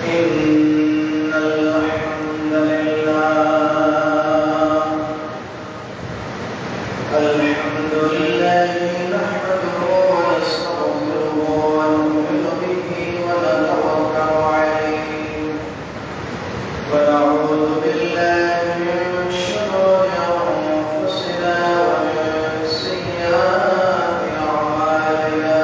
إن الحمد لله نحمده ونستغفره ونؤمن به ونتوكل عليه ونعوذ بالله من شرور أنفسنا ومن سيئات أعمالنا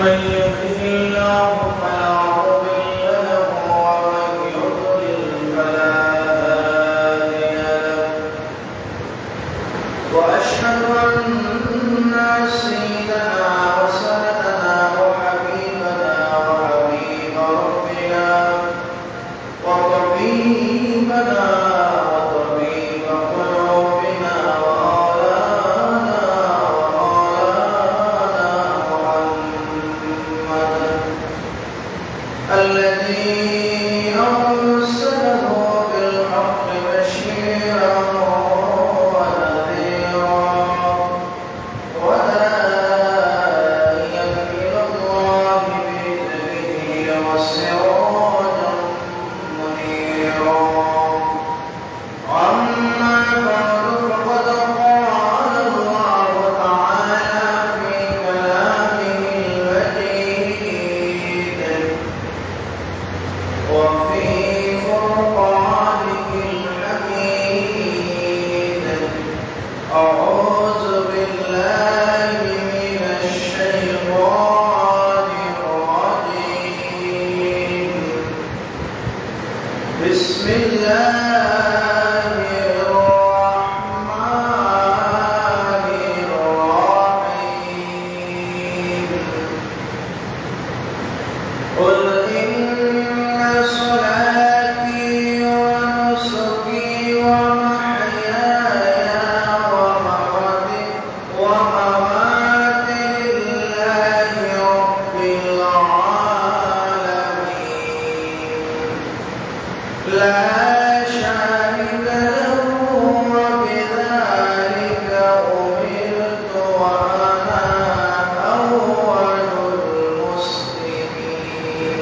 من يهده الله فلا مضل له ومن يضلل فلا هادي له وأشهد أن سيدنا وسندنا وحبيبنا وحبيب ربنا وطبيبنا وطبيب قلوبنا ومولانا محمد الذي أرسله بالحق بشيرا بسم الله الرحمن الرحيم قل إن صلاتي ونسكي ومحياي ومماتي لله رب العالمين لا شريك له وبذلك أمرت وأنا أول المسلمين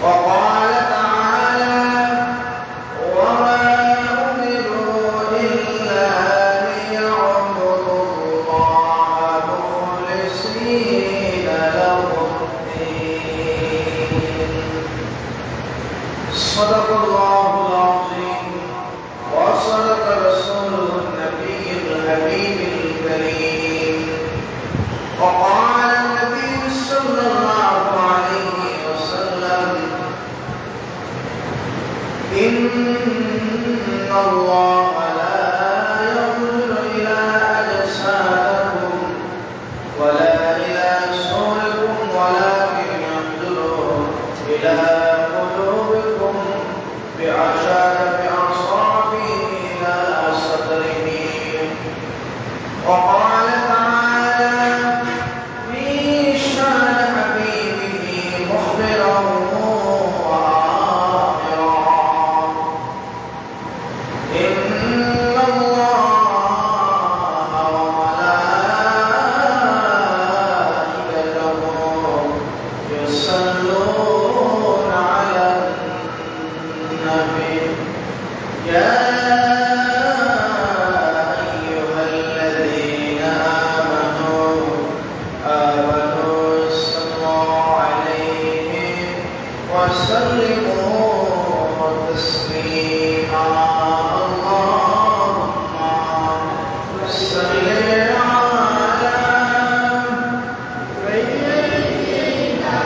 وقال تعالى وما أمروا إلا ليعبدوا الله مخلصين له الدين صدق الله العظيم وصدق رسوله النبي الحبيب الكريم وقال النبي صلى الله عليه وسلم إن الله لا ينظر إلى أجسادكم ولا إلى صوركم ولكن ينظر إلى قلوبكم بأشار بأصابعه إلى صدره وقال تعالى في شأن حبيبه مخبرا وآمرا إن الله وملائكته يصلون على النبي يا أيها الذين آمنوا صلوا عليه وسلموا تسليما اللهم صل على سيدنا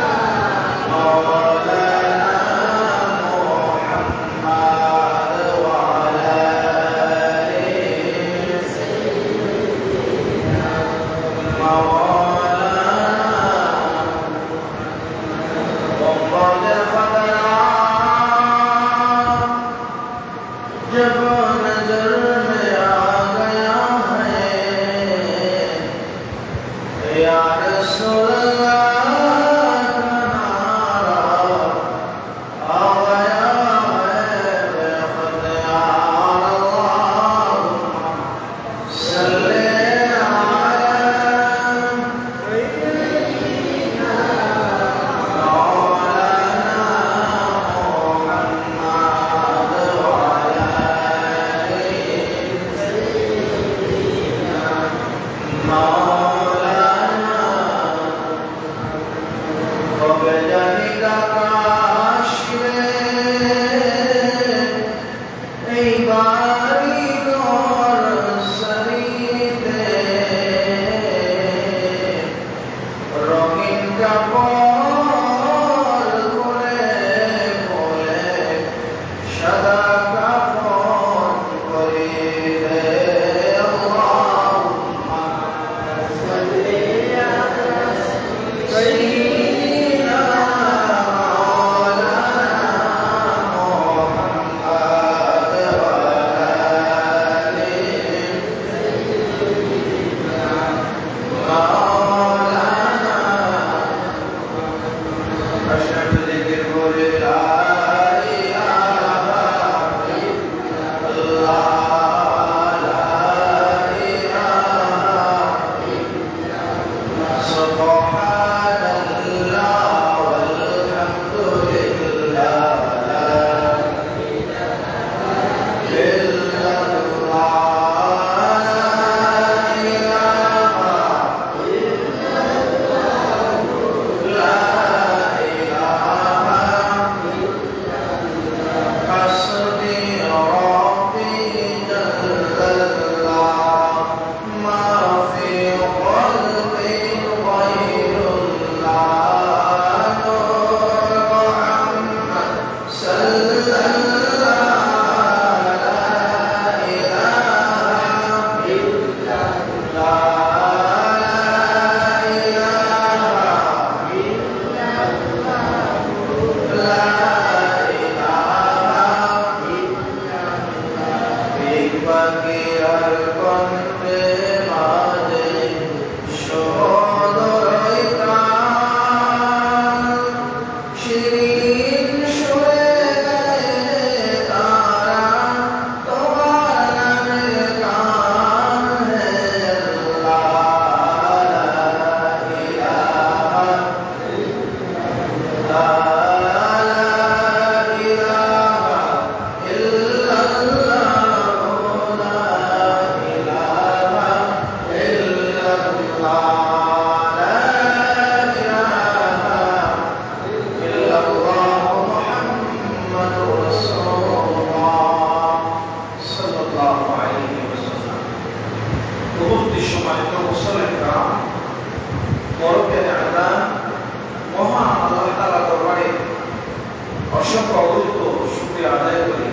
অসংখ্য অদ্ভুত শুকরিয়া আদায় করি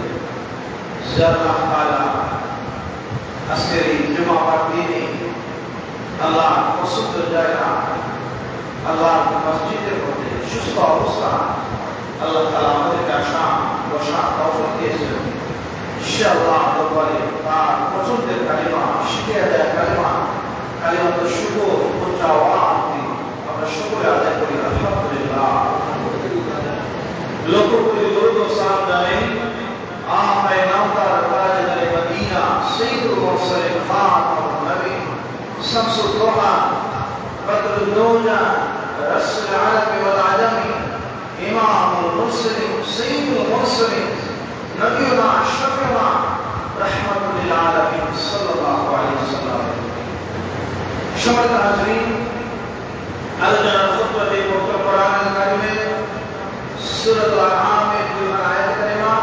যে আল্লাহ তাআলা আজকের এই জুমার দিনে আল্লাহ পছন্দ জায়গা আল্লাহ মসজিদের মধ্যে সুস্থ অবস্থা আল্লাহ তাআলা আমাদেরকে আসা বসা তৌফিক দিয়েছেন। ইনশাআল্লাহ দরবারে তার পছন্দের কালিমা শিখে দেয় কালিমা শুকর উচ্চাওয়াজ আমরা শুকরিয়া আদায় করি আলহামদুলিল্লাহ। लोगों को लोग साथ जाने आप है नामदार ताजदार मदीना सैयदुल मुरसलीन खातमुन नबी शम्सुल दुहा बदरुल दुजा रसूल आलम वल आदमी इमामुल मुरसलीन सैयदुल मुरसलीन नबीना शफीउना रहमतुल लिल आलमीन सल्लल्लाहु अलैहि वसल्लम। सम्मानित हाज़रीन, আলোচনা খুতবাতে পবিত্র কোরআনুল কারীমে সূরাতুল আনআমের 2 আয়াত কারিমা,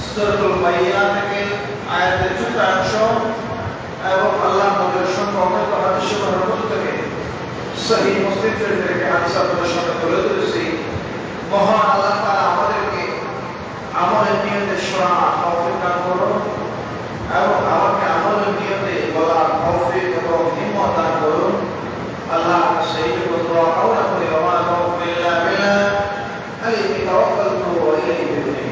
সূরাতুল বাইয়িনা থেকে আয়াতের 4 অংশ এবং আল্লাহর নবীর সংক্ষিপ্ত হাদিস শরীফ থেকে সহিহ মুসলিম শরীফ থেকে হাদিস আপনাদের সামনে তুলে ধরেছি। মহান আল্লাহ তাআলা আমাদেরকে আমলের নিয়তে শোনা তৌফিক দান করুন এবং আমাকে আমলের নিয়তে বলার তৌফিক এবং হিম্মত দান করুন। আল্লাহ সেই দোয়া কামনা করি ওয়া তাওফিক বিল্লাহ আলাইহি তাওয়াক্কালতু ওয়া ইলাইহি উনীব।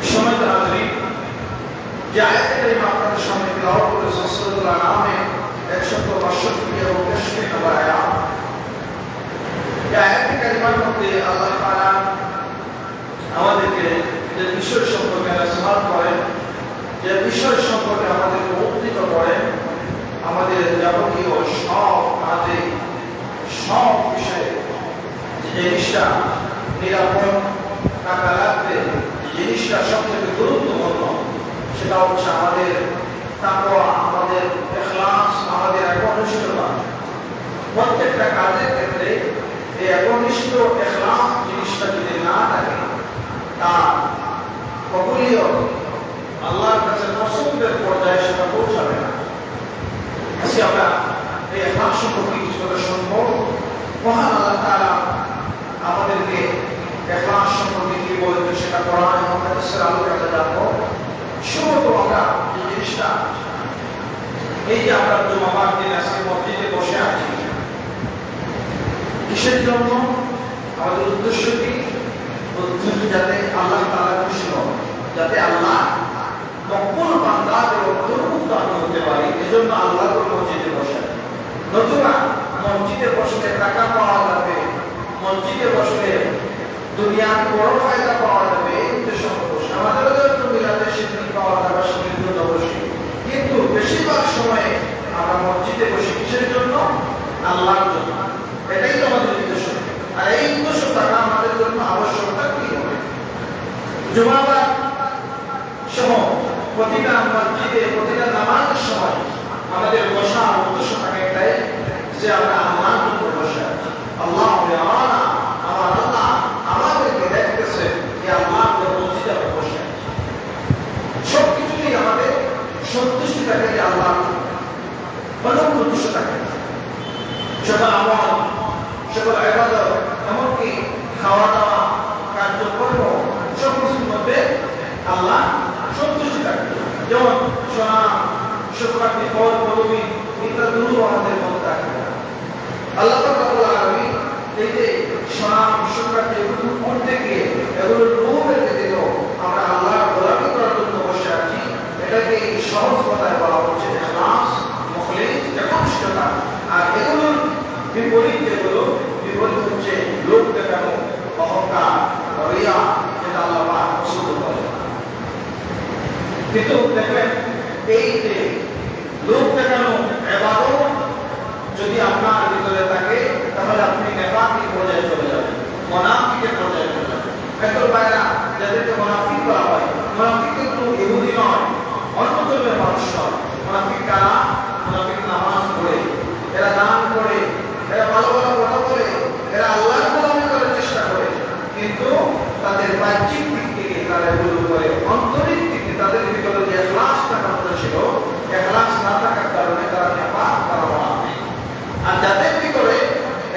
সম্মানিত হাজরিন, যে আয়াতে কারিমা আপনাদের সামনে তেলাওয়াত করেছি সূরাতুল আনআমে 162 এবং 63 নম্বর আয়াত। এই আয়াতে কারিমার মধ্যে আল্লাহ তাআলা আমাদেরকে যে বিষয় সম্পর্কে নসিহত করেন, যে বিষয় সম্পর্কে আমাদেরকে উদ্বুদ্ধ করেন, আমাদের যাবতীয় সব কাজে সব বিষয়ে যে জিনিসটা নিরাপদ টাকা রাখতে যে জিনিসটা সবথেকে গুরুত্বপূর্ণ সেটা হচ্ছে আমাদের তাকওয়া, আমাদের ইখলাস, আমাদের একনিষ্ঠতা। প্রত্যেকটা কাজের ক্ষেত্রে এই একনিষ্ঠ ইখলাস জিনিসটা যদি না থাকে তা কখনোই আল্লাহর কাছে পছন্দের পর্যায়ে সেটা পৌঁছাবে না। আজকে আমরা এই ইখলাস সম্পর্কে কিছু কথা শুনবো। মহান আল্লাহ তাআলা আমাদেরকে ইখলাস সম্পর্কে কি বলেছেন সেটা কোরআন এবং হাদিসের আলোকে আমরা জানবো। শুরুতে আমরা এই জিনিসটা এই যে আমরা জুমার দিন আজকে মসজিদে বসে আছি কিসের জন্য, আমাদের উদ্দেশ্য কি? উদ্দেশ্য যাতে আল্লাহ তাআলা খুশি হন, যাতে আল্লাহ মকবুল বান্দাদের অন্তর্ভুক্ত আমি হতে পারি। এজন্য আল্লাহ মসজিদে বসে। নতুবা মসজিদে বসলে টাকা পাওয়া যাবে, মসজিদে বসলে দুনিয়ার বড় ফায়দা পাওয়া যাবে, এই উদ্দেশ্য বসে। আমাদেরও একটু মিলাতে শিক্ষা পাওয়া যাবে সেটার জন্য বসে, কিন্তু বেশিরভাগ সময়ে আমরা মসজিদে বসে কিসের জন্য? আল্লাহর জন্য। এটাই তো আমাদের উদ্দেশ্য। আর এই উদ্দেশ্য থাকা আমাদের জন্য আবশ্যকতা কি হবে? জুমাবার সহ প্রতিটা মসজিদে প্রতিটা নামাজের সময় আমাদের বসা উদ্দেশ্য থাকে এটাই যে আমরা আল্লাহর জন্য বসে আছি। আল্লাহ আমার আল্লাহ আমাদেরকে দেখতেছে যে আল্লাহর মসজিদে আমরা বসে আছি। সবকিছুই আমাদের সন্তুষ্টি থাকে যে আল্লাহ অন্য উদ্দেশ্য থাকে। সকল আমল, সকল ইবাদত, এমনকি খাওয়া দাওয়া, কার্যকর্ম সব কিছুর মধ্যে আল্লাহ সন্তুষ্টি থাকে। যেমন সোনা, শুকরাতি, ফল, পদবী ইত্যাদিগুলো আমাদের মধ্যে থাকে। আল্লাহ রাব্বুল আলামিন এই যে সোনা, শুকরাতি এগুলোর মধ্যে গিয়ে এগুলোর রূপ রেখে দিল। আমরা আল্লাহর গোলামি করার জন্য বসে আছি। এটাকে সহজ কথায় বলা হচ্ছে ইখলাস, মুখলিস, একনিষ্ঠতা। আর এগুলোর বিপরীত যেগুলো, বিপরীত হচ্ছে লোক দেখানো, অহংকার, রিয়া, যেটা আল্লাহ পাক পছন্দ করে। কিন্তু দেখবেন এই যে লোক দেখানো ইবাদত যদি আপনার ভিতরে থাকে তাহলে আপনি নেফাকি পর্যায়ে চলে যাবেন, মুনাফিকের পর্যায়ে চলে যাবেন। একদল ভাইরা যাদেরকে মুনাফিক বলা হয়, মুনাফিক কিন্তু ইহুদি নয়, অন্য ধর্মের মানুষ নয়। মুনাফিক কারা? মুনাফিক নামাজ পড়ে, এরা দান করে, এরা ভালো ভালো কথা বলে, এরা আল্লাহর গোলামি করার চেষ্টা করে, কিন্তু তাদের বাহ্যিক দিক থেকে তারা এগুলো করে। অন্তরিক দিকে তাদের ভিতরে যে ইখলাস থাকার কথা ছিল, ইখলাস না থাকার কারণে তারা নেফাক, তারা মুনাফিক। আর যাদের ভিতরে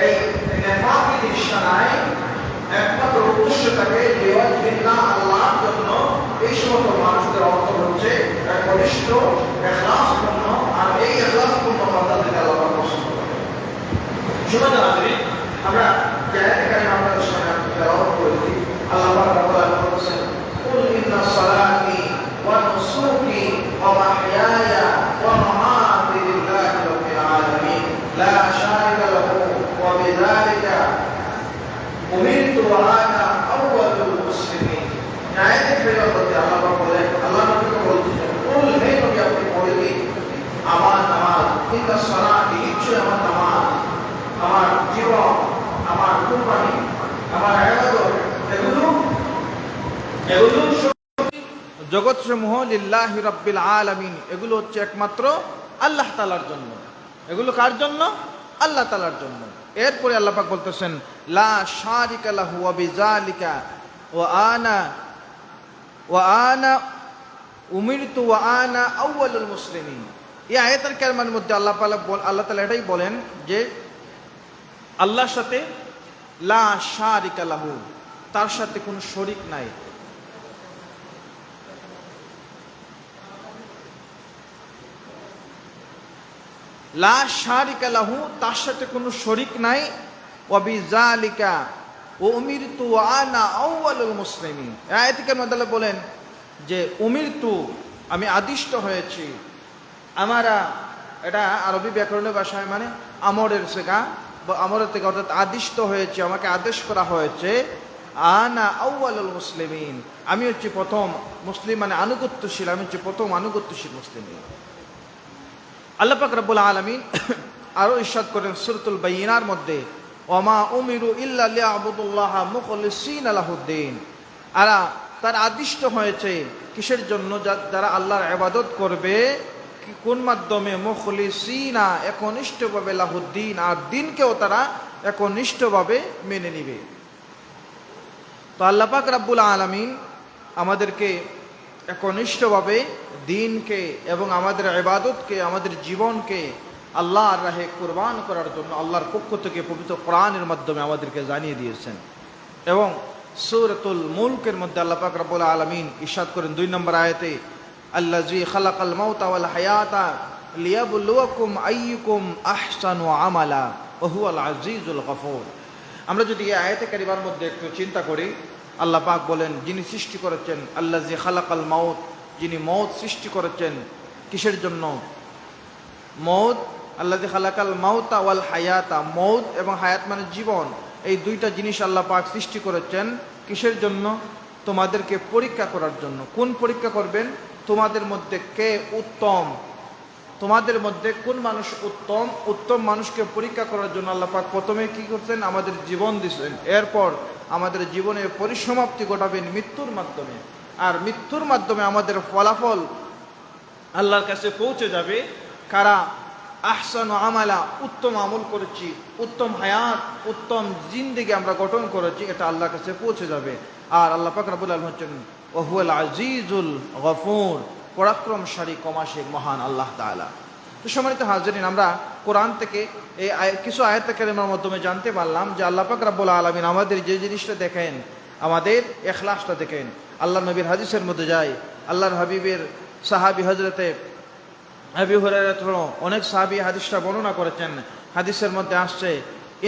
এই নেফাকি জিনিসটা নাই, একমাত্র উদ্দেশ্য থাকে লিওয়াজহিল্লাহ, আল্লাহর জন্য, এই সমস্ত মানুষদের অর্থ হচ্ছে একনিষ্ঠ ইখলাসপূর্ণ, আর এই ইখলাসপূর্ণ বান্দা থেকে আল্লাহ পাক পছন্দ করেন। শুনুন হাজিরিন, আমরা যে আয়াতে কারিমা আপনাদের সামনে তেলাওয়াত করেছি, আল্লাহ পাক রব্বুল আলামিন বলেছেন, কুল ইন্না সালাতি ওয়া নুসুকি ওয়া মাহইয়ায়া ওয়া মামাতি লিল্লাহি রাব্বিল আলামিন লা শারিকা লাহু ওয়া বিযালিকা উমিরতু ওয়া আনা আউওয়ালুল মুসলিমিন। আয়াতে কারিমা বলতে আল্লাহ পাক বলেন, আল্লাহ নবীকে বলছেন, কুল হে নবী আপনি বলে দিন, আমার নামাজ, ইন্না সালাতি, নিশ্চয় আমার নামাজ, আমার জীবন, আমার কুরবানি, আমার ইবাদত, এগুলো জগৎ সমূহ লিল্লাহি রাব্বিল আলামিন, এগুলো হচ্ছে একমাত্র আল্লাহ তাআলার জন্য। এগুলো কার জন্য? আল্লাহ তাআলার জন্য। এরপরে আল্লাহ পাক বলতেছেন, লা শারিকা লাহু ওয়া বিযালিকা ওয়া আনা উমিরতু ওয়া আনা আউওয়ালুল মুসলিমিন। এই আয়াতের কারিমার মধ্যে আল্লাহ তাআলা এটাই বলেন যে আল্লাহর সাথে লা শারিকা লাহু, তার সাথে কোনো শরীক নাই। লা শারিকা লাহু, তার সাথে কোনো শরীক নাই। ওয়া বিযালিকা উমিরতু ওয়া আনা আউওয়ালুল মুসলিমিন। আয়াতে কারিমার মধ্যে বলেন যে উমিরতু, আমি আদিষ্ট হয়েছি। আমারা, এটা আরবি ব্যাকরণের ভাষায় মানে আমরের সেগা, আমরের থেকে, অর্থাৎ আদিষ্ট হয়েছে, আমাকে আদেশ করা হয়েছে। আনা আউওয়ালুল মুসলিমিন, আমি হচ্ছি প্রথম মুসলিম, মানে আনুগত্যশীল, আমি হচ্ছি প্রথম আনুগত্যশীল মুসলিম। আল্লাহ পাক রব্বুল আলামিন আরো ইরশাদ করেন সূরাতুল বাইয়িনার মধ্যে, ওয়ামা উমিরু ইল্লা লিয়াবুদুল্লাহা মুখলিসিনা লাহুদ্দিন। আরা, তার আদিষ্ট হয়েছে কিসের জন্য? যারা আল্লাহর ইবাদত করবে, কোন মাধ্যমে? মুখলিসিনা, একনিষ্ঠভাবে, লাহুদ্দিন, আর দিনকেও তারা একনিষ্ঠভাবে মেনে নিবে। তো আল্লাহ পাক রব্বুল আলামিন আমাদেরকে একনিষ্ঠভাবে দিনকে এবং আমাদের ইবাদতকে, আমাদের জীবনকে আল্লাহর রাহে কুরবান করার জন্য আল্লাহর পক্ষ থেকে পবিত্র কোরআনের মাধ্যমে আমাদেরকে জানিয়ে দিয়েছেন। এবং সূরাতুল মুলকের মধ্যে আল্লাহ পাক রব্বুল আলামিন ইরশাদ করেন 2 নম্বর আয়াতে, আল্লাযী খালাকাল মাউতা ওয়াল হায়াতা লিয়াবলুয়াকুম আইয়ুকুম আহসানু আমালা ওয়া হুয়াল আজিজুল গফুর। আমরা যদি এই আয়াতে কারিমার মধ্যে একটু চিন্তা করি, আল্লাহ পাক বলেন, যিনি সৃষ্টি করেছেন, আল্লাযী খালাকাল মাউত, যিনি মওত সৃষ্টি করেছেন। কিসের জন্য? মওত, আল্লাযী খালাকাল মাউতা ওয়াল হায়াতা, মওত এবং হায়াত মানে জীবন, এই দুইটা জিনিস আল্লাহ পাক সৃষ্টি করেছেন। কিসের জন্য? তোমাদেরকে পরীক্ষা করার জন্য। কোন পরীক্ষা করবেন? তোমাদের মধ্যে কে উত্তম, তোমাদের মধ্যে কোন মানুষ উত্তম, উত্তম মানুষকে পরীক্ষা করার জন্য আল্লাহ পাক প্রথমে কি করছেন? আমাদের জীবন দিয়েছেন। এরপর আমাদের জীবনের পরিসমাপ্তি ঘটাবেন মৃত্যুর মাধ্যমে। আর মৃত্যুর মাধ্যমে আমাদের ফলাফল আল্লাহর কাছে পৌঁছে যাবে। কারা? আহসানু আমালা, উত্তম আমল করেছি, উত্তম হায়াত, উত্তম জিন্দেগি আমরা গঠন করেছি, এটা আল্লাহর কাছে পৌঁছে যাবে। আর আল্লাহ পাক রব্বুল আলামিন হচ্ছেন ওয়া হুয়াল আজিজুল গফুর, পরাক্রমশালী, ক্ষমাশীল, মহান আল্লাহ তাআলা। তো সম্মানিত হাজিরিন, আমরা কোরআন থেকে এই কিছু আয়াত কারিমার মাধ্যমে জানতে পারলাম যে আল্লাহ পাক রব্বুল আলামিন আমাদের যে জিনিসটা দেখেন, আমাদের ইখলাসটা দেখেন। আল্লাহ নবীর হাদিসের মধ্যে যায়, আল্লাহর হাবিবের সাহাবী হযরতে আবু হুরায়রা অনেক সাহাবী হাদিসটা বর্ণনা করেছেন। হাদিসের মধ্যে আসছে,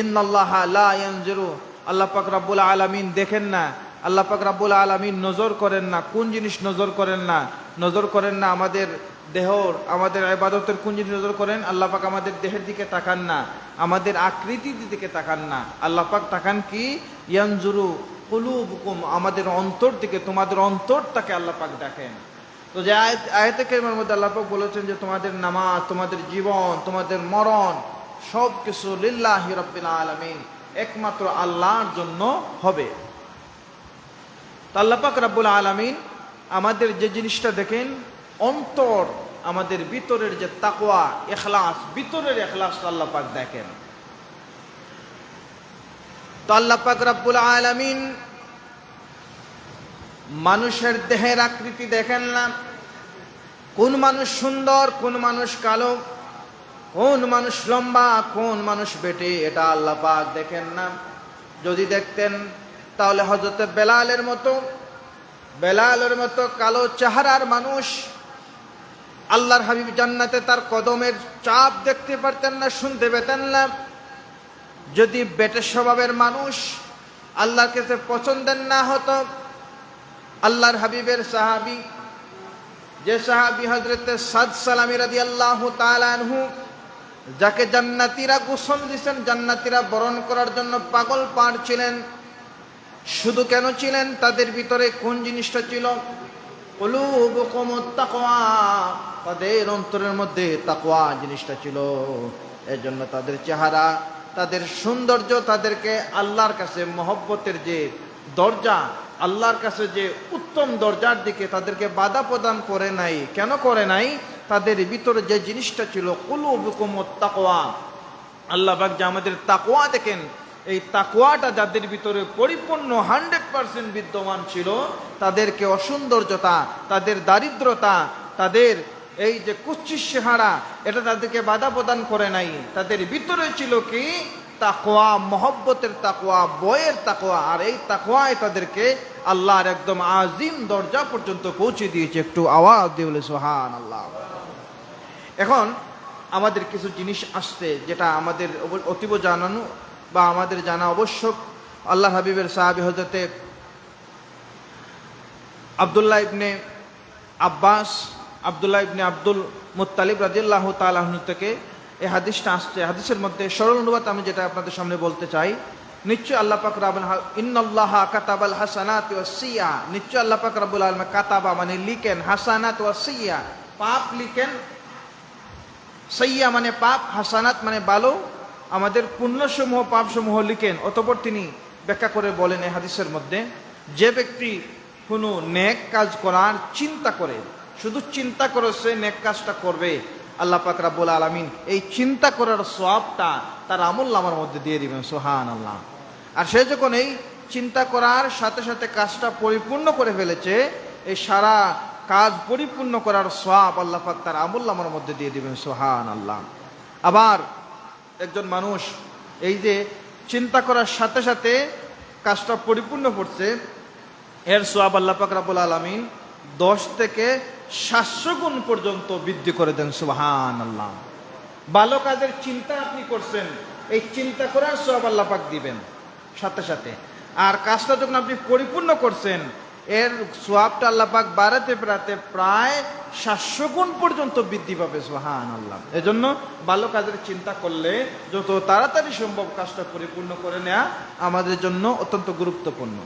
ইন্নাল্লাহা লা ইয়ানজুরু, আল্লাহ পাক রব্বুল আলামিন দেখেন না, আল্লাহ পাক রব্বুল আলামিন নজর করেন না। কোন জিনিস নজর করেন না? নজর করেন না আমাদের দেহর, আমাদের ইবাদতের কোন জিনিস নজর করেন? আল্লাহ পাক আমাদের দেহের দিকে তাকান না, আমাদের আকৃতির দিকে তাকান না। আল্লাহ পাক তাকান কি? ইয়ানজুরু কুলুবুকুম, আমাদের অন্তর দিকে, তোমাদের অন্তরটাকে আল্লাহ পাক দেখেন। তো যে আয়াতে কারিমার মধ্যে আল্লাহ পাক বলেছেন যে তোমাদের নামাজ, তোমাদের জীবন, তোমাদের মরণ সব কিছু লিল্লাহি রাব্বিল আলামিন, একমাত্র আল্লাহর জন্য হবে। তো আল্লাহ পাক রব্বুল আলামিন আমাদের যে জিনিসটা দেখেন, অন্তর, আমাদের ভিতরের যে তাকওয়া, ইখলাস, ভিতরের ইখলাসটা আল্লাহ পাক দেখেন। তো আল্লাহ পাক রব্বুল আলামিন মানুষের দেহের আকৃতি দেখেন না, কোন মানুষ সুন্দর, কোন মানুষ কালো, কোন মানুষ লম্বা, কোন মানুষ বেটে, এটা আল্লাহ পাক দেখেন না। যদি দেখতেন তাহলে হযরত বেলালের মতো কালো চেহারার মানুষ আল্লাহর হাবিব জান্নাতে তার কদমের চাপ দেখতে পারতেন না, শুনতে পেতেন না। যদি বেটে স্বভাবের মানুষ আল্লাহর কাছে পছন্দের না হতো, আল্লাহর হাবিবের সাহাবী, যে সাহাবী হযরত সাদ সালামী রাদিয়াল্লাহু তাআলা আনহু, যাকে জান্নাতীরা গোসল দিয়েছেন, জান্নাতীরা বরণ করার জন্য পাগল পাড় ছিলেন। শুধু কেন ছিলেন? তাদের ভিতরে কোন জিনিসটা ছিল? কুলুবুকুমুত তাকওয়া, তাদের অন্তরের মধ্যে তাকওয়া জিনিসটা ছিল। এজন্য তাদের চেহারা, তাদের সৌন্দর্য তাদেরকে আল্লাহর কাছে মহব্বতের যে দরজা, আল্লাহর কাছে যে উত্তম দরজার দিকে তাদেরকে বাধা প্রদান করে নাই। কেন করে নাই? তাদের ভিতরে যে জিনিসটা ছিল কুলুবুকুমুত তাকওয়া। আল্লাহ পাক যে আমাদের তাকওয়া দেখেন, এই তাকওয়াটা যাদের ভিতরে পরিপূর্ণ 100% বিদ্যমান ছিল, তাদেরকে অসৌন্দর্যতা, তাদের দারিদ্রতা, তাদের এই যে কুচ্ছিত চেহারা, এটা তাদেরকে বাধা প্রদান করে নাই। তাদের ভিতরে ছিল কি? তাকওয়া, মহব্বতের তাকওয়া, বয়ের তাকওয়া। আর এই তাকওয়াই তাদেরকে আল্লাহর একদম আজিম দরজা পর্যন্ত পৌঁছে দিয়েছে। একটু আওয়াজ দিয়ে বলে সুবহানাল্লাহ। এখন আমাদের কিছু জিনিস আসছে যেটা আমাদের অতীব জানানো বা আমাদের জানা আবশ্যক। আল্লাহ হাবিবের সাহাবী হযরতে আব্দুল্লাহ ইবনে আব্বাস, আব্দুল্লাহ ইবনে আব্দুল মুত্তালিব রাদিয়াল্লাহু তাআলা আনহু থেকে এই হাদিসটা আসছে। হাদিসের মধ্যে সরল অনুবাদ আমি যেটা আপনাদের সামনে বলতে চাই, নিশ্চয় আল্লাহ পাক রাব্বুল ইন্নাল্লাহা কাতাবাল হাসানাতি ওয়াস সিয়্যা, নিশ্চয় আল্লাহ পাক রব্বুল আলামিন কাতাবা মানে লিখেন, হাসানাত ওয়াস সিয়্যা পাপ লিখেন, সাইয়্যা মানে পাপ, হাসানাত মানে ভালো, আমাদের পুণ্যসমূহ পাপসমূহ লিখেন। অতঃপর তিনি ব্যাখ্যা করে বলেন এই হাদিসের মধ্যে, যে ব্যক্তি কোনো নেক কাজ করার চিন্তা করে, শুধু চিন্তা করে সে নেক কাজটা করবে, আল্লাহ পাক রব্বুল আলামিন এই চিন্তা করার সওয়াবটা তার আমলনামার মধ্যে দিয়ে দিবেন। সুবহানাল্লাহ। আর সে যখন এই চিন্তা করার সাথে সাথে কাজটা পরিপূর্ণ করে ফেলেছে, এই সারা কাজ পরিপূর্ণ করার সওয়াব আল্লাহ পাক তার আমলনামার মধ্যে দিয়ে দিবেন। সুবহানাল্লাহ। আবার একজন মানুষ এই যে চিন্তা করার সাথে সাথে কাজটা পরিপূর্ণ করছে, এর সওয়াব আল্লাহ পাক রব্বুল আলামিন 10 থেকে 700 গুণ পর্যন্ত বৃদ্ধি করে দেন। সুবহানাল্লাহ। ভালো কাজের চিন্তা আপনি করছেন, এই চিন্তা করার সওয়াব আল্লাহ পাক দিবেন সাথে সাথে। আর কাজটা যখন আপনি পরিপূর্ণ করছেন, এর সওয়াবটা আল্লাহ পাক বাড়াতে বাড়াতে প্রায় 700 গুণ পর্যন্ত বৃদ্ধি পাবে। সুবহানাল্লাহ। এজন্য ভালো কাজের চিন্তা করলে যত তাড়াতাড়ি সম্ভব কাজটা পরিপূর্ণ করে নেওয়া আমাদের জন্য অত্যন্ত গুরুত্বপূর্ণ।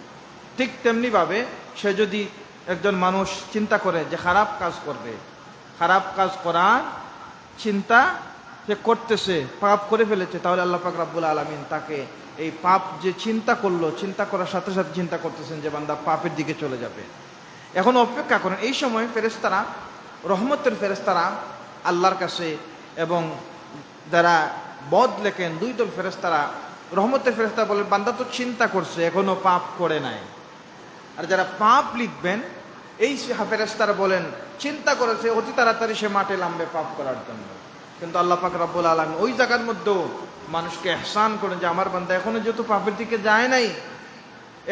ঠিক তেমনিভাবে সে যদি একজন মানুষ চিন্তা করে যে খারাপ কাজ করবে, খারাপ কাজ করার চিন্তা সে করতেছে, পাপ করে ফেলেছে, তাহলে আল্লাহ পাক রব্বুল আলামিন তাকে এই পাপ যে চিন্তা করলো, চিন্তা করার সাথে সাথে চিন্তা করতেছেন যে বান্দা পাপের দিকে চলে যাবে। এখন অপেক্ষা করেন। এই সময় ফেরেশতারা, রহমতের ফেরেশতারা আল্লাহর কাছে, এবং যারা বদ লেখেন, দুই দল ফেরেশতারা, রহমতের ফেরেশতারা বলেন বান্দা তো চিন্তা করছে, এখনো পাপ করে নাই। আর যারা পাপ লিখবেন, এই ফেরেশতারা বলেন চিন্তা করেছে, অতি তাড়াতাড়ি সে মাঠে নামবে পাপ করার জন্য। কিন্তু আল্লাহ পাক রব্বুল আলামিন ওই জায়গার মধ্যেও মানুষকে ইহসান করেন যে আমার বান্দা এখনো যেহেতু পাপের দিকে যায় নাই,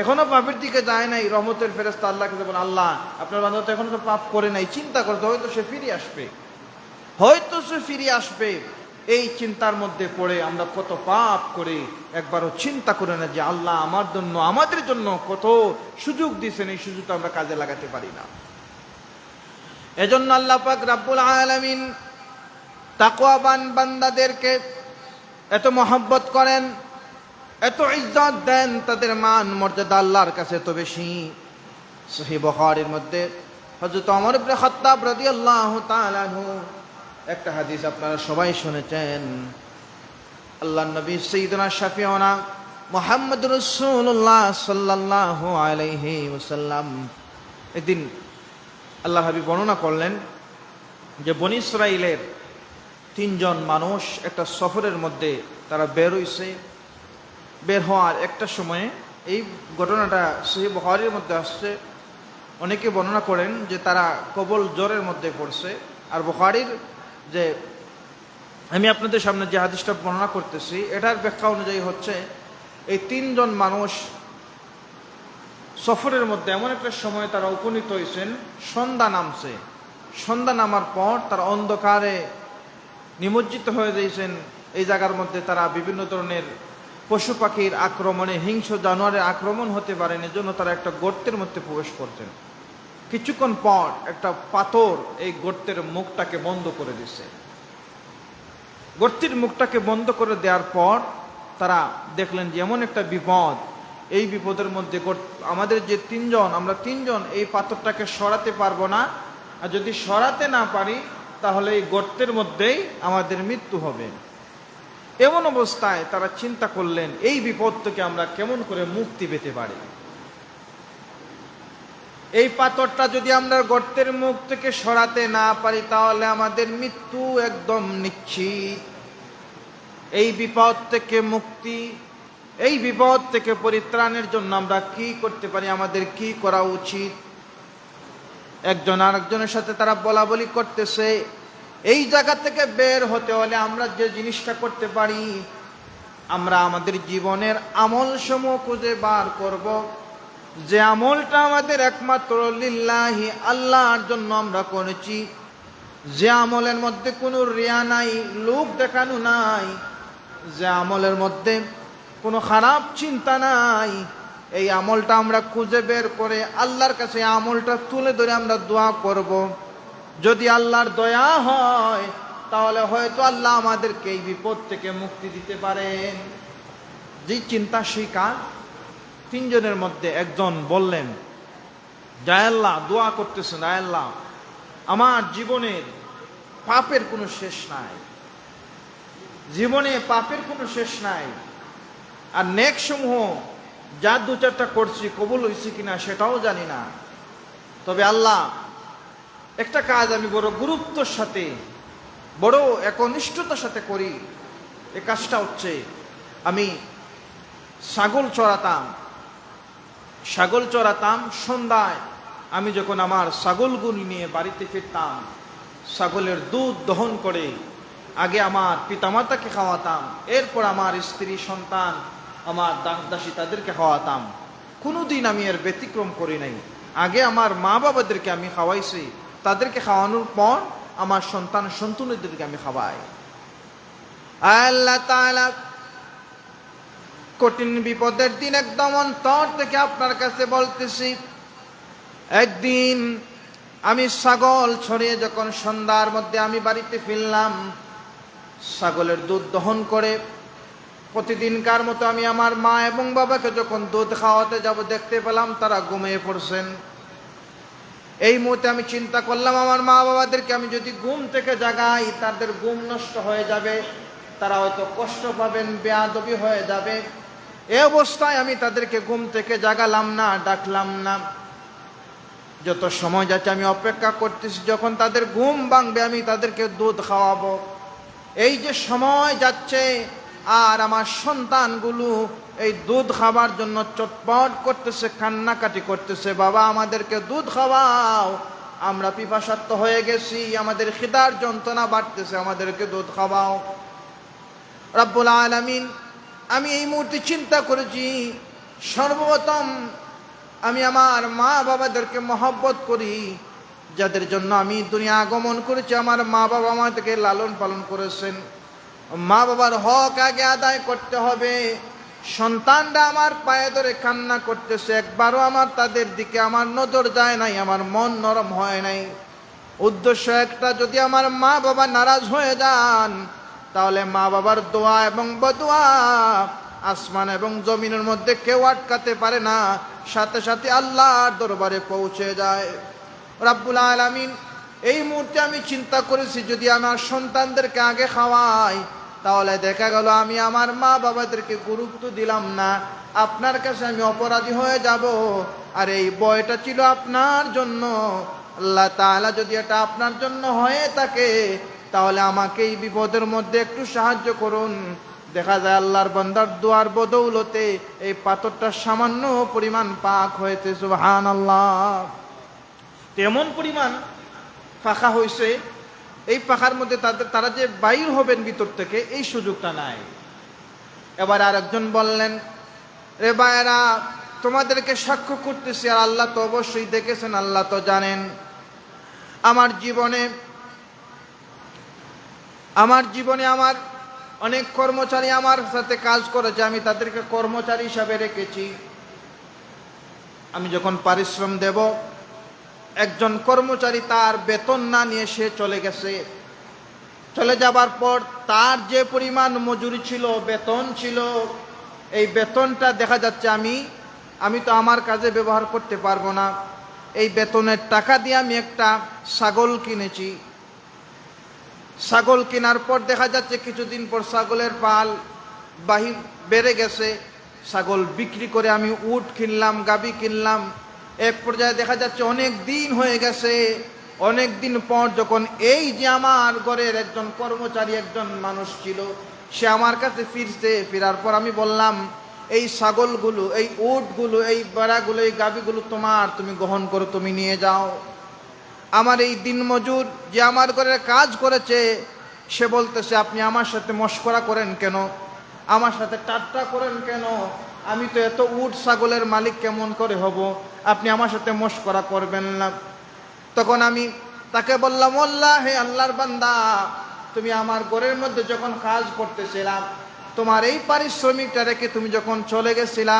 এখনো পাপের দিকে যায় নাই, রহমতের ফেরেশতা আল্লাহকে বলেন আল্লাহ আপনার বান্দা তো এখনো তো পাপ করে নাই, চিন্তা করতে হয়তো সে ফিরে আসবে, হয়তো সে ফিরে আসবে। এই চিন্তার মধ্যে পড়ে আমরা কত পাপ করে একবারও চিন্তা করে না যে আল্লাহ আমার জন্য, আমাদের জন্য কত সুযোগ দিয়েছেন, এই সুযোগটা আমরা কাজে লাগাতে পারি না। এজন্য আল্লাহ পাক রব্বুল আলামিন তাকওয়াবান বান্দাদেরকে এত মহব্বত করেন, এত ইজ্জত দেন, তাদের মান মর্যাদা আল্লাহর কাছে এত বেশি। সহিহ বুখারীর মধ্যে হযরত ওমর ইবনে খাত্তাব রাদিয়াল্লাহু তাআলা আনহু একটা হাদিস আপনারা সবাই শুনেছেন। আল্লাহর নবী সাইয়্যিদুনা শাফিউনা মুহাম্মদুর রাসূলুল্লাহ সাল্লাল্লাহু আলাইহি ওয়াসাল্লাম একদিন আল্লাহর হাবিব বর্ণনা করলেন যে বনী ইসরাইলের 3 জন মানুষ একটা সফরের মধ্যে তারা বের হইছে। বের হওয়ার একটা সময়ে, এই ঘটনাটা সহিহ বুখারীর মধ্যে আসছে, অনেকে বর্ণনা করেন যে তারা কবল জ্বরের মধ্যে পড়ছে। আর বুখারীর যে আমি আপনাদের সামনে যে হাদিসটা বর্ণনা করতেছি, এটার ব্যাখ্যা অনুযায়ী হচ্ছে এই 3 জন মানুষ সফরের মধ্যে এমন একটা সময় তারা উপনীত হয়েছেন, সন্ধ্যা নামছে। সন্ধ্যা নামার পর তারা অন্ধকারে নিমজ্জিত হয়ে যাইছেন। এই জায়গার মধ্যে তারা বিভিন্ন ধরনের পশু পাখির আক্রমণে, হিংস্র জানোয়ারের আক্রমণ হতে পারেন, এজন্য তারা একটা গর্তের মধ্যে প্রবেশ করছেন। কিছুক্ষণ পর একটা পাথর এই গর্তের মুখটাকে বন্ধ করে দিছে। গর্তের মুখটাকে বন্ধ করে দেওয়ার পর তারা দেখলেন যে এমন একটা বিপদ, এই বিপদের মধ্যে আমাদের যে আমরা তিনজন এই পাথরটাকে সরাতে পারবো না, আর যদি সরাতে না পারি তাহলে এই গর্তের মধ্যেই আমাদের মৃত্যু হবে। এমন অবস্থায় তারা চিন্তা করলেন এই বিপদ থেকে আমরা কেমন করে মুক্তি পেতে পারি। এই পাথরটা যদি আমরা গর্তের মুখ থেকে সরাতে না পারি তাহলে আমাদের মৃত্যু একদম নিশ্চিত। এই বিপদ থেকে মুক্তি, এই বিপদ থেকে পরিত্রাণের জন্য আমরা কি করতে পারি, আমাদের কি করা উচিত? একজন আরেকজনের সাথে তারা বলা বলি করতেছে, এই জায়গা থেকে বের হতে হলে আমরা যে জিনিসটা করতে পারি, আমরা আমাদের জীবনের আমল সমূহ খুঁজে বার করব, যে আমলটা আমাদের একমাত্র লিল্লাহি আল্লাহর জন্য আমরা করেছি, যে আমলের মধ্যে কোনো রিয়া নাই, লোক দেখানো নাই, যে আমলের মধ্যে কোনো খারাপ চিন্তা নাই, এই আমলটা আমরা খুঁজে বের করে আল্লাহর কাছে আমলটা তুলে ধরে আমরা দোয়া করব। যদি আল্লাহর দয়া হয় তাহলে হয়তো আল্লাহ আমাদেরকে এই বিপদ থেকে মুক্তি দিতে পারেন। যে চিন্তা শিকার তিনজনের মধ্যে একজন বললেন, জয় আল্লাহ, দোয়া করতেছেন, জয় আল্লাহ, আমার জীবনের পাপের কোনো শেষ নাই, জীবনে পাপের কোনো শেষ নাই, আর নেক সমূহ যা দু চারটা করছি কবুল হয়েছে কিনা সেটাও জানি না, তবে আল্লাহ একটা কাজ আমি বড় গুরুত্বের সাথে, বড় একনিষ্ঠতার সাথে করি। এই কাজটা হচ্ছে, আমি ছাগল চড়াতাম। সন্ধ্যায় আমি যখন আমার ছাগলগুলি নিয়ে বাড়িতে ফিরতাম, ছাগলের দুধ দহন করে আগে আমার পিতামাতাকে খাওয়াতাম, এরপর আমার স্ত্রী সন্তান, আমার দাসী তাদেরকে খাওয়াতাম। কোনোদিন আমি এর ব্যতিক্রম করি নাই। আগে আমার মা বাবাদেরকে আমি খাওয়াইছি, তাদেরকে খাওয়ানোর পর আমার সন্তান সন্তানদেরকে আমি খাওয়াই। আল্লাহ তাআলা কঠিন বিপদের দিন একদম অন্তর থেকে আপনার কাছে বলতেছি, একদিন আমি ছাগল ছড়িয়ে যখন সন্ধ্যার মধ্যে আমি বাড়িতে ফিরলাম, ছাগলের দুধ দহন করে প্রতিদিনকার মতো আমি আমার মা এবং বাবাকে যখন দুধ খাওয়াতে যাব, দেখতে পেলাম তারা ঘুমিয়ে পড়ছেন। এই মুহূর্তে আমি চিন্তা করলাম, আমার মা বাবাদেরকে আমি যদি ঘুম থেকে জাগাই তাদের ঘুম নষ্ট হয়ে যাবে, তারা হয়তো কষ্ট পাবেন, বেয়াদবি হয়ে যাবে। এই অবস্থায় আমি তাদেরকে ঘুম থেকে জাগালাম না, ডাকলাম না। যত সময় যাচ্ছে আমি অপেক্ষা করতেছি, যখন তাদের ঘুম ভাঙবে আমি তাদেরকে দুধ খাওয়াবো। এই যে সময় যাচ্ছে আর আমার সন্তানগুলো এই দুধ খাবার জন্য চটপট করতেছে, কান্নাকাটি করতেছে, বাবা আমাদেরকে দুধ খাওয়াও, আমরা পিপাসার্ত হয়ে গেছি, আমাদের খিদার যন্ত্রণা বাড়তেছে, আমাদেরকে দুধ খাওয়াও। রব্বুল আলামিন, আমি এই মুহূর্তে চিন্তা করেছি, সর্বপ্রথম আমি আমার মা বাবাদেরকে মহব্বত করি, যাদের জন্য আমি দুনিয়া আগমন করেছি। আমার মা বাবা আমাদেরকে লালন পালন করেছেন, মা বাবার হক আগে আদায় করতে হবে। সন্তানরা আমার পায়ে ধরে কান্না করতেছে, একবারও আমার তাদের দিকে আমার নজর যায় নাই, আমার মন নরম হয় নাই। উদ্দেশ্য একটা, যদি আমার মা বাবা নারাজ হয়ে যান তাহলে মা বাবার দোয়া এবং বদুয়া আসমান এবং জমিনের মধ্যে কেউ আটকাতে পারে না, সাথে সাথে আল্লাহর দরবারে পৌঁছে যায়। রব্বুল আলামিন, এই মুহূর্তে আমি চিন্তা করেছি, যদি আমার সন্তানদেরকে আগে খাওয়াই তাহলে দেখা গেল আমি আমার মা বাবাদেরকে গুরুত্ব দিলাম না, আপনার কাছে আমি অপরাধী হয়ে যাব। আর এই বয়টা ছিল আপনার জন্য। আল্লাহ তাআলা যদি এটা আপনার জন্য হয়ে থাকে তাহলে আমাকে এই বিপদের মধ্যে একটু সাহায্য করুন। দেখা যায় আল্লাহর বান্দার দোয়ার বদৌলতে এই পাথরটা সামান্য পরিমাণ পাক হয়েছে। সুবহানাল্লাহ। তেমন পরিমাণ ফাঁকা হয়েছে, এই পাখার মধ্যে তারা যে বাইর হবেন ভিতর থেকে এই সুযোগটা নাই। এবার আরেকজন বললেন, রে ভাইরা, তোমাদেরকে সাক্ষ্য করতেছি, আর আল্লাহ তো অবশ্যই দেখেছেন, আল্লাহ তো জানেন। আমার জীবনে আমার অনেক কর্মচারী আমার সাথে কাজ করেছে, আমি তাদেরকে কর্মচারী হিসাবে রেখেছি। আমি যখন পারিশ্রম দেব, একজন কর্মচারী তার বেতন না নিয়ে সে চলে গেছে। চলে যাবার পর তার যে পরিমাণ মজুরি ছিল, বেতন ছিল, এই বেতনটা দেখা যাচ্ছে আমি তো আমার কাজে ব্যবহার করতে পারবো না। এই বেতনের টাকা দিয়ে আমি একটা ছাগল কিনেছি। ছাগল কেনার পর দেখা যাচ্ছে কিছুদিন পর ছাগলের পাল বেড়ে গেছে। ছাগল বিক্রি করে আমি উট কিনলাম, গাভী কিনলাম। এক পর্যায়ে দেখা যাচ্ছে অনেক দিন হয়ে গেছে। অনেক দিন পর যখন এই যে আমার ঘরের একজন কর্মচারী, একজন মানুষ ছিল, সে আমার কাছে ফিরার পর আমি বললাম, এই ছাগলগুলো, এই উটগুলো, এই বেড়াগুলো, এই গাভীগুলো তোমার, তুমি গ্রহণ করো, তুমি নিয়ে যাও। আমার এই দিনমজুর যে আমার ঘরে কাজ করেছে, সে বলতেছে, আপনি আমার সাথে মশকরা করেন কেন, আমার সাথে ঠাট্টা করেন কেন? আমি তো এত উট ছাগলের মালিক কেমন করে হব? আপনি আমার সাথে মশকরা করবেন না। তখন আমি তাকে বললাম, আল্লাহ, হে আল্লাহর বান্দা, তুমি আমার ঘরের মধ্যে যখন কাজ করতেছিলাম, তোমার এই পারিশ্রমিকটা রেখে তুমি যখন চলে গেছিলা,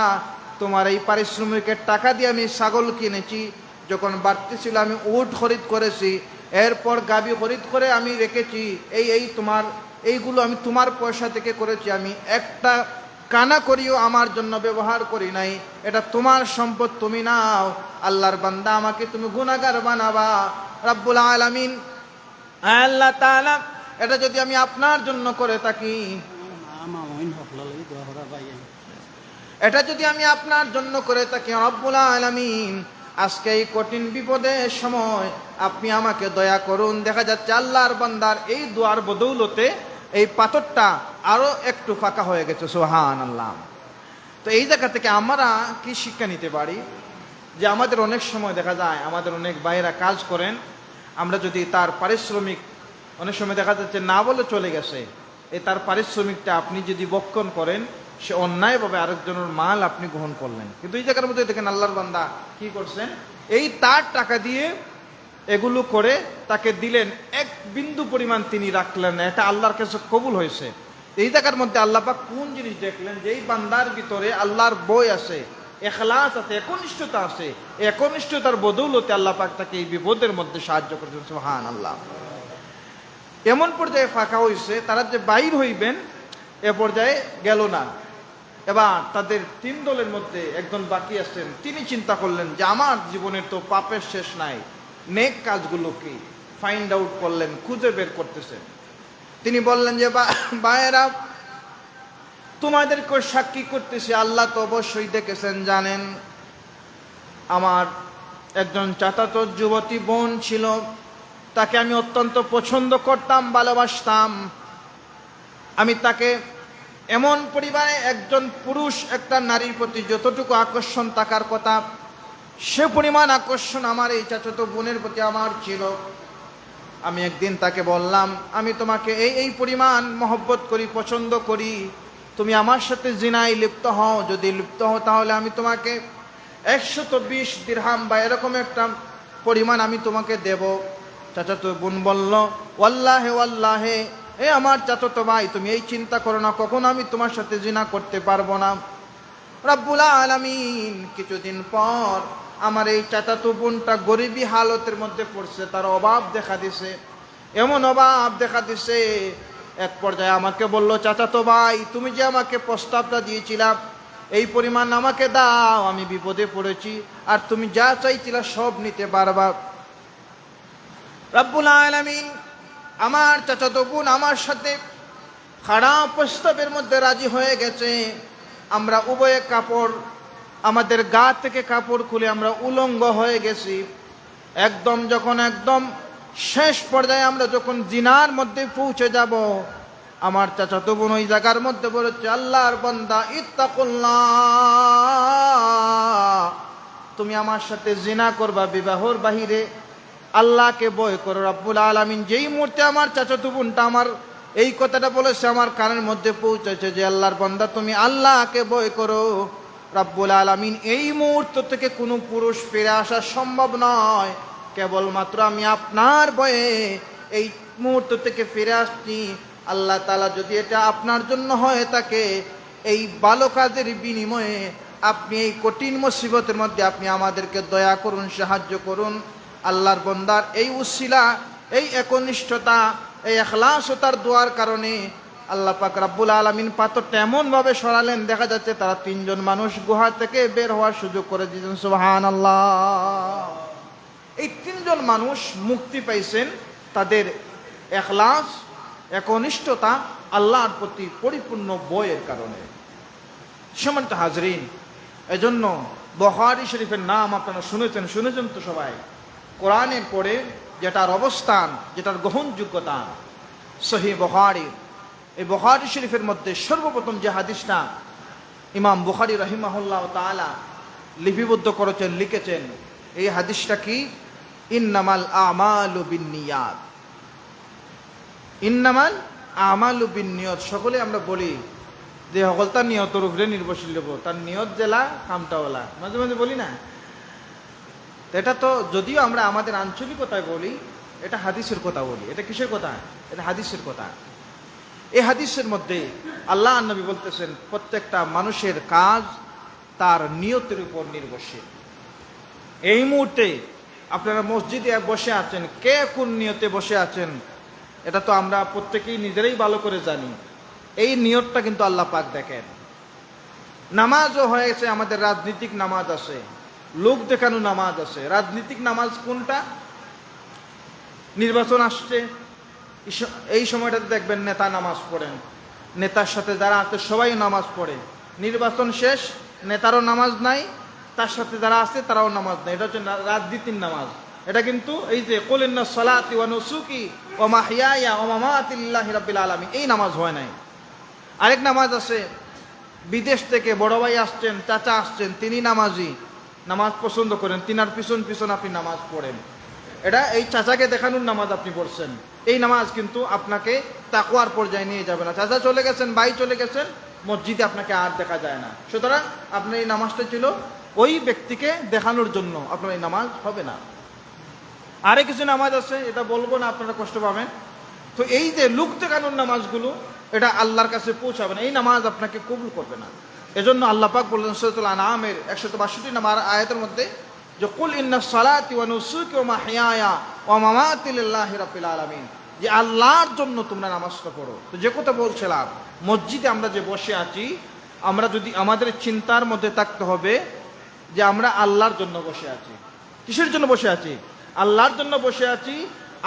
তোমার এই পারিশ্রমিকের টাকা দিয়ে আমি ছাগল কিনেছি। যখন বাড়তি ছিল আমি উট খরিদ করেছি, এরপর গাভী খরিদ করে আমি রেখেছি। এইগুলো আমি তোমার পয়সা থেকে করেছি। আমি একটা কানা করিও আমার জন্য ব্যবহার করি নাই। এটা তোমার সম্পদ, তুমি নাও। আল্লাহর বান্দা, আমাকে তুমি গুনাহগার বানাবা। রব্বুল আলামিন, আল্লাহ তাআলা, এটা যদি আমি আপনার জন্য করে থাকি, এটা যদি আমি আপনার জন্য করে থাকি, রব্বুল আলামিন, আজকে এই কঠিন বিপদের সময় আপনি আমাকে দয়া করুন। দেখা যাচ্ছে আল্লাহর বান্দার এই দোয়ার বদৌলতে এই পাথরটা আরো একটু ফাঁকা হয়ে গেছে। সুবহানাল্লাহ। তো এই জায়গা থেকে আমরা কি শিক্ষা নিতে পারি? যে আমাদের অনেক সময় দেখা যায়, আমাদের অনেক ভাইয়েরা কাজ করেন, আমরা যদি তার পারিশ্রমিক অনেক সময় দেখা যাচ্ছে না বলে চলে গেছে, এই তার পারিশ্রমিকটা আপনি যদি বক্ষণ করেন, সে অন্যায়ভাবে আরেকজনের মাল আপনি গ্রহণ করলেন। কিন্তু এই জায়গার মধ্যে দেখেন আল্লাহর বান্দা কি করছেন, এই তার টাকা দিয়ে এগুলো করে তাকে দিলেন, এক বিন্দু পরিমাণ তিনি রাখলেন না। এটা আল্লাহর কাছে কবুল হয়েছে। এই জায়গার মধ্যে আল্লাহ পাক কোন জিনিস দেখলেন, যে এই বান্দার ভিতরে আল্লাহর বই আছে, ইখলাস আছে, একনিষ্ঠতা আছে। একনিষ্ঠতার বদৌলতে আল্লাহ পাক তাকে এই বিপদের মধ্যে সাহায্য করেছেন। সুবহানাল্লাহ। এমন পর্যায়ে ফাঁকা হয়েছে, তারা যে বাইর হইবেন এ পর্যায়ে গেল না। এবার তাদের 3 দলের মধ্যে একজন বাকি আছেন, তিনি চিন্তা করলেন যে আমার জীবনের তো পাপের শেষ নাই, নেক কাজগুলো কি ফাইন্ড আউট করলেন, খুঁজে বের করতেছেন। তিনি বললেন যে ভাইয়েরা, তোমাদেরকে সাক্ষী করতেছে, আল্লাহ তো অবশ্যই দেখেছেন, জানেন। আমার একজন চাচাতো যুবতী বোন ছিল, তাকে আমি অত্যন্ত পছন্দ করতাম, ভালোবাসতাম। আমি তাকে এমন পরিবারে, একজন পুরুষ একটা নারীর প্রতি যতটুকু আকর্ষণ থাকার কথা, সে পরিমাণ আকর্ষণ আমার এই চাচাতো বোনের প্রতি আমার ছিল। আমি একদিন তাকে বললাম, আমি তোমাকে এই পরিমাণ মহব্বত করি, পছন্দ করি, তুমি আমার সাথে জিনায় লিপ্ত হও। যদি লিপ্ত হও তাহলে আমি তোমাকে 120 দিরহাম বা এরকম একটা পরিমাণ আমি তোমাকে দেব। চাচাতো বোন বলল, ওয়াল্লাহে ওয়াল্লাহে, আমার চাচাতো ভাই, তুমি এই চিন্তা করো না, কখনো আমি তোমার সাথে জিনা করতে পারবো না। রব্বুল আলামিন কিছুদিন পর আমার এই চাচাতো বোনটা গরিবী হালতের মধ্যে পড়ছে, তার অভাব দেখা দিছে, এমন অভাব দেখা দিছে। এক পর্যায়ে আমাকে বলল, চাচাতো ভাই, তুমি যে আমাকে প্রস্তাবটা দিয়েছিলা, এই পরিমাণ আমাকে দাও, আমি বিপদে পড়েছি, আর তুমি যা চাইছিলা সব নিতে পারবা। রব্বুল আলামিন আমার চাচাতো বোন আমার সাথে খারাপ প্রস্তাবের মধ্যে রাজি হয়ে গেছে। আমরা উভয়ে কাপড়, আমাদের গা থেকে কাপড় খুলে আমরা উলঙ্গ হয়ে গেছি। একদম শেষ পর্যায়ে আমরা যখন জিনার মধ্যে পৌঁছে যাব, আমার চাচাতো বোন ওই জায়গার মধ্যে বলেছে, আল্লাহর বান্দা, ইত্তাকুল্লাহ, তুমি আমার সাথে জিনা করবা বিবাহর বাহিরে, আল্লাহকে ভয় করো। রব্বুল আলামিন যেই মুহূর্তে আমার চাচাতো বোনটা আমার এই কথাটা বলেছে, আমার কানের মধ্যে পৌঁছেছে যে আল্লাহর বান্দা, তুমি আল্লাহকে ভয় করো। রব্বুল আলামিন এই মুহূর্ত থেকে কোনো পুরুষ ফিরে আসা সম্ভব নয়, কেবলমাত্র আমি আপনার ভয়ে এই মুহূর্ত থেকে ফিরে আসছি। আল্লাহ তাআলা যদি এটা আপনার জন্য হয়ে থাকে, এই ভালো কাজের বিনিময়ে আপনি এই কঠিন মুসিবতের মধ্যে আপনি আমাদেরকে দয়া করুন, সাহায্য করুন। আল্লাহর বান্দার এই উসিলা, এই একনিষ্ঠতা, এই ইখলাসতার দোয়ার কারণে আল্লাহ পাক রব্বুল আলামিন পাথরটা এমনভাবে সরালেন, দেখা যাচ্ছে তারা তিনজন মানুষ গুহা থেকে বের হওয়ার সুযোগ করে দিয়েছেন। সুবহানাল্লাহ। এই তিনজন মানুষ মুক্তি পাইছেন তাদের ইখলাস, একনিষ্ঠতা, আল্লাহর প্রতি পরিপূর্ণ ভয়ের কারণে। সম্মানিত হাজরিন, এজন্য বুখারী শরীফের নাম আপনারা শুনেছেন তো সবাই। কোরআনের পরে যেটার অবস্থান, যেটার গ্রহণযোগ্যতা, সহিহ বুখারী। এই বুখারী শরীফের মধ্যে সর্বপ্রথম যে হাদিসটা ইমাম বুখারী রাহিমাহুল্লাহ তাআলা লিপিবদ্ধ করেছেন, লিখেছেন, এই হাদিসটা কি? ইন্নামাল আমালু বিন্নিয়াত। ইন্নামাল আমালু বিন্নিয়াত। সকলে আমরা বলি যে সকলতার নিয়তের উপরে নির্ভরশীল হবো, তার নিয়ত জেলা কামটাওয়ালা, মাঝে মাঝে বলি না? এটা তো যদিও আমরা আমাদের আঞ্চলিকতায় বলি, এটা হাদিসের কথা বলি। এটা কিসের কথা? এটা হাদিসের কথা। এই হাদিসের মধ্যে আল্লাহ নবী বলতেছেন প্রত্যেকটা মানুষের কাজ তার নিয়তের উপর নির্ভরশীল। এই মুহূর্তে আপনারা মসজিদে বসে আছেন, কে কোন নিয়তে বসে আছেন এটা তো আমরা প্রত্যেকেই নিজেরাই ভালো করে জানি। এই নিয়তটা কিন্তু আল্লাহ পাক দেখেন। নামাজও হয়েছে, আমাদের রাজনীতিক নামাজ আছে, লোক দেখানো নামাজ আছে। রাজনীতিক নামাজ কোনটা? নির্বাচন আসছে, এই সময়টাতে দেখবেন নেতা নামাজ পড়েন, নেতার সাথে যারা আছে সবাই নামাজ পড়ে। নির্বাচন শেষ, নেতারও নামাজ নাই, তার সাথে যারা আছে তারাও নামাজ নাই। এটা হচ্ছে রাজনীতির নামাজ। এটা কিন্তু এই যে কুল ইন্না সলাতি ওয়া নুসুকি ওয়া মাহইয়ায়া ওয়া মামাতি লিল্লাহি রাব্বিল আলামিন, এই নামাজ হয় নাই। আরেক নামাজ আছে, বিদেশ থেকে বড় ভাই আসছেন, চাচা আসছেন, তিনি নামাজি, নামাজ পছন্দ করেন, তিনার পিছন পিছন আপনি নামাজ পড়েন। এটা এই চাচাকে দেখানোর নামাজ আপনি পড়ছেন। এই নামাজ কিন্তু আপনাকে তাকওয়ার পর্যায়ে নিয়ে যাবে না। চাচা চলে গেছেন, ভাই চলে গেছেন, মসজিদে আপনাকে আর দেখা যায় না। সুতরাং আপনার এই নামাজটা ছিল ওই ব্যক্তিকে দেখানোর জন্য, আপনার এই নামাজ হবে না। আরে কিছু নামাজ আছে, এটা বলবো না, আপনারা কষ্ট পাবেন। তো এই যে লোক দেখানোর নামাজগুলো, এটা আল্লাহর কাছে পৌঁছাবে না, এই নামাজ আপনাকে কবুল করবে না। এজন্য আল্লাহ পাক বললেন সূরাতুল আনআমের 162 নম্বর আয়াতের মধ্যে যে কুল ইন্না সলাতি ওয়া নুসুকি ওয়া মাহইয়ায়া ওয়া মামাতি লিল্লাহি রাব্বিল আলামিন, যে আল্লাহর জন্য তোমরা নামাজটা পড়ো। তো যে কথা বলছিলাম, মসজিদে আমরা যে বসে আছি, আমরা যদি আমাদের চিন্তার মধ্যে থাকতে হবে যে আমরা আল্লাহর জন্য বসে আছি। কিসের জন্য বসে আছি? আল্লাহর জন্য বসে আছি,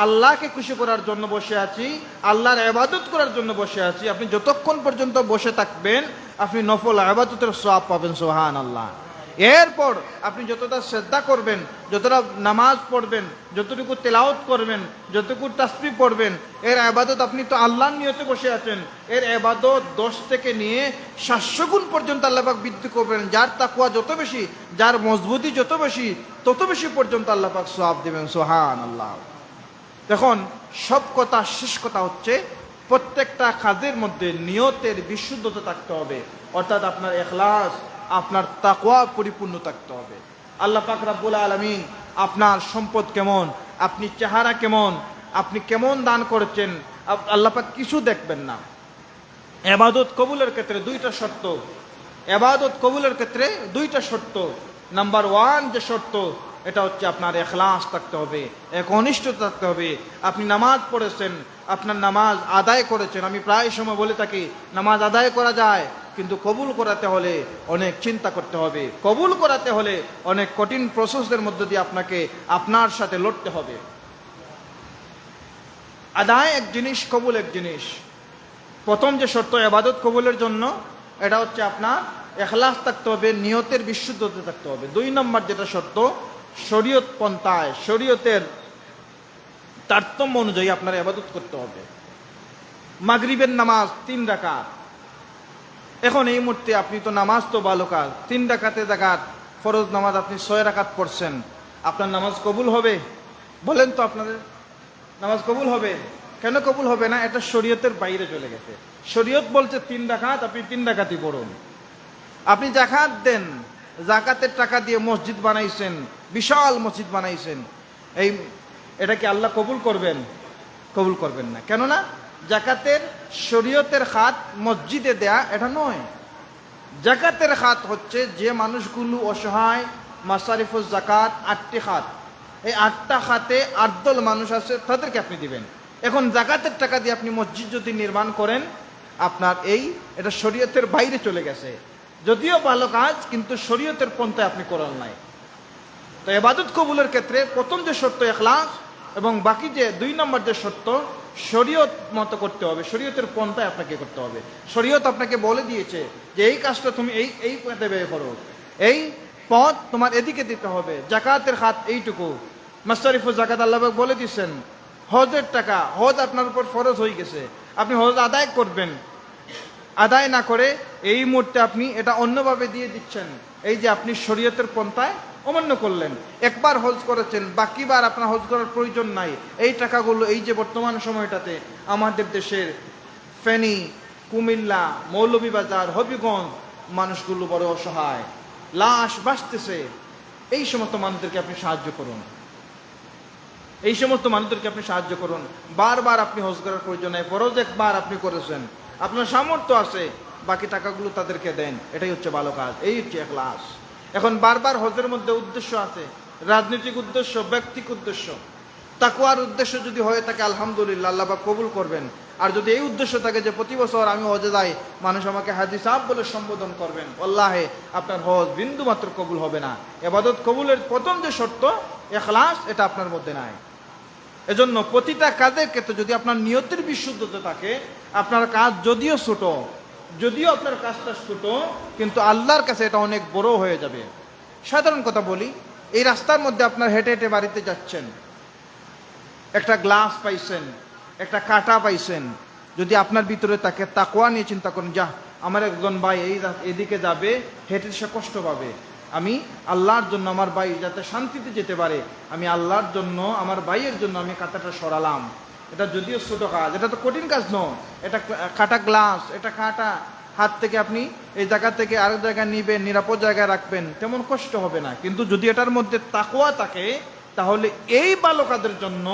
আল্লাহকে খুশি করার জন্য বসে আছি, আল্লাহর ইবাদত করার জন্য বসে আছি। আপনি যতক্ষণ পর্যন্ত বসে থাকবেন আপনি নফল ইবাদতের সওয়াব পাবেন। সুবহানাল্লাহ। এরপর আপনি যতটা শ্রদ্ধা করবেন, যতটা নামাজ পড়বেন, যতটুকু তেলাওয়াত করবেন, যতটুকু তাসবিহ পড়বেন, এর ইবাদত আপনি তো আল্লাহর নিয়তে বসে আছেন, এর ইবাদত 10 থেকে নিয়ে 700 গুণ পর্যন্ত আল্লাহ পাক বৃদ্ধি করবেন। যার তাকওয়া যত বেশি, যার মজবুতি যত বেশি, তত বেশি পর্যন্ত আল্লাহ পাক সওয়াব দেবেন। সুবহানাল্লাহ। দেখুন, সব কথা শেষ কথা হচ্ছে প্রত্যেকটা কাজের মধ্যে নিয়তের বিশুদ্ধতা থাকতে হবে, অর্থাৎ আপনার ইখলাস, আপনার তাকওয়া পরিপূর্ণ থাকতে হবে। আল্লাহ পাক রব্বুল আলামিন আপনার সম্পদ কেমন, আপনি চেহারা কেমন, আপনি কেমন দান করেছেন, আল্লাহ পাক কিছু দেখবেন না। ইবাদত কবুলের ক্ষেত্রে দুইটা শর্ত, ইবাদত কবুলের ক্ষেত্রে দুইটা শর্ত। নাম্বার 1 যে শর্ত, এটা হচ্ছে আপনার ইখলাস থাকতে হবে, একনিষ্ঠতা থাকতে হবে। আপনি নামাজ পড়েছেন, আপনার নামাজ আদায় করেছেন। আমি প্রায় সময় বলে থাকি, নামাজ আদায় করা যায়, কিন্তু কবুল করাতে হলে অনেক চিন্তা করতে হবে। কবুল করাতে হলে অনেক কঠিন প্রসেসের মধ্যে দিয়ে আপনাকে আপনার সাথে লড়তে হবে। আদায় এক জিনিস, কবুল এক জিনিস। প্রথম যে শর্ত ইবাদত কবুলের জন্য, এটা হচ্ছে আপনার ইখলাস থাকতে হবে, নিয়তের বিশুদ্ধতা থাকতে হবে। 2 নম্বর যেটা শর্ত, শরীয়ত পন্থায়, শরীয়তের তারতম্য অনুযায়ী আপনার ইবাদত করতে হবে। মাগরিবের নামাজ 3 রাকাত। এখন এই মুহূর্তে আপনি তো নামাজ তো ভালো কাজ, 3 রাকাতে জাকাত ফরজ নামাজ আপনি 6 রাকাত পড়ছেন, আপনার নামাজ কবুল হবে? বলেন তো, আপনাদের নামাজ কবুল হবে? কেন কবুল হবে না? এটা শরীয়তের বাইরে চলে গেছে। শরীয়ত বলছে 3 রাকাত, আপনি 3 রাকাতই পড়ুন। আপনি জাকাত দেন, জাকাতের টাকা দিয়ে মসজিদ বানাইছেন, বিশাল মসজিদ বানাইছেন, এটা কি আল্লাহ কবুল করবেন? কবুল করবেন না। কেননা জাকাতের শরীয়তের খাত মসজিদে দেয়া এটা নয়। জাকাতের খাত হচ্ছে যে মানুষগুলো অসহায়, মাসারিফুজ জাকাত 8টি খাত, এই 8টা খাতে 8 দল মানুষ আছে, তাদেরকে আপনি দিবেন। এখন জাকাতের টাকা দিয়ে আপনি মসজিদ যদি নির্মাণ করেন, আপনার এটা শরীয়তের বাইরে চলে গেছে। যদিও ভালো কাজ, কিন্তু শরীয়তের পন্থায় আপনি করেন নাই। তো ইবাদত কবুলের ক্ষেত্রে প্রথম যে শর্ত ইখলাস, এবং বাকি যে 2 নম্বর যে শর্ত, শরীয়ত মতো করতে হবে, শরীয়তের পন্থায় আপনাকে করতে হবে। শরীয়ত আপনাকে বলে দিয়েছে যে এই কাজটা তুমি এই পথে ব্যয় করো, এই পথ তোমার এদিকে দিতে হবে। জাকাতের খাত এইটুকু, মাসরিফুজ জাকাত আল্লাহ বলে দিচ্ছেন। হজের টাকা, হজ আপনার উপর ফরজ হয়ে গেছে, আপনি হজ আদায় করবেন। আদায় না করে এই মুহূর্তে আপনি এটা অন্যভাবে দিয়ে দিচ্ছেন, এই যে আপনি শরীয়তের পন্থায় অমান্য করলেন। একবার হজ করেছেন, বাকিবার আপনার হজ করার প্রয়োজন নাই। এই টাকাগুলো এই যে বর্তমান সময়টাতে আমাদের দেশের ফেনী, কুমিল্লা, মৌলভীবাজার, হবিগঞ্জ মানুষগুলো বড় অসহায়, লাশ বাঁচতেছে, এই সমস্ত মানুষদেরকে আপনি সাহায্য করুন। এই সমস্ত মানুষদেরকে আপনি সাহায্য করুন। বারবার আপনি হজ করার প্রয়োজন নাই, ফরজ একবার আপনি করেছেন, আপনার সামর্থ্য আছে, বাকি টাকাগুলো তাদেরকে দেন। এটাই হচ্ছে ভালো কাজ, এই হচ্ছে ইখলাস। এখন বারবার হজের মধ্যে উদ্দেশ্য আছে, রাজনৈতিক উদ্দেশ্য, ব্যক্তিক উদ্দেশ্য। তাকওয়ার উদ্দেশ্য যদি হয়ে থাকে আলহামদুলিল্লাহ, আল্লাহ পাক কবুল করবেন। আর যদি এই উদ্দেশ্য থাকে যে প্রতি বছর আমি হজে যাই, মানুষ আমাকে হাজী সাহেব বলে সম্বোধন করবেন, আল্লাহে আপনার হজ বিন্দু মাত্র কবুল হবে না। ইবাদত কবুলের প্রথম যে শর্ত ইখলাস, এটা আপনার মধ্যে নাই। এজন্য প্রতিটা কাজের ক্ষেত্রে যদি আপনার নিয়তের বিশুদ্ধতা থাকে, আপনার কাজ যদিও ছোট, যদিও আপনার কাজটা ছোট, কিন্তু আল্লাহর কাছে এটা অনেক বড় হয়ে যাবে। সাধারণ কথা বলি, এই রাস্তার মধ্যে আপনার হেঁটে হেঁটে বাড়িতে যাচ্ছেন, একটা গ্লাস পাইছেন, একটা কাঁটা পাইছেন, যদি আপনার ভিতরে তাকে তাকওয়া নিয়ে চিন্তা করেন, যা আমার একজন ভাই এদিকে যাবে, হেঁটে সে কষ্ট পাবে, আমি আল্লাহর জন্য আমার ভাই যাতে শান্তিতে যেতে পারে, আমি আল্লাহর জন্য আমার ভাইয়ের জন্য আমি কাঁটাটা সরালাম। এটা যদিও ছোট কাজ, এটা তো কঠিন কাজ নয়। এটা কাটা গ্লাস, এটা কাটা হাত থেকে আপনি এই জায়গা থেকে আরেক জায়গায় নিবেন, নিরাপদ জায়গায় রাখবেন, তেমন কষ্ট হবে না। কিন্তু যদি এটার মধ্যে তাকওয়া থাকে, তাহলে এই বালকাদের জন্য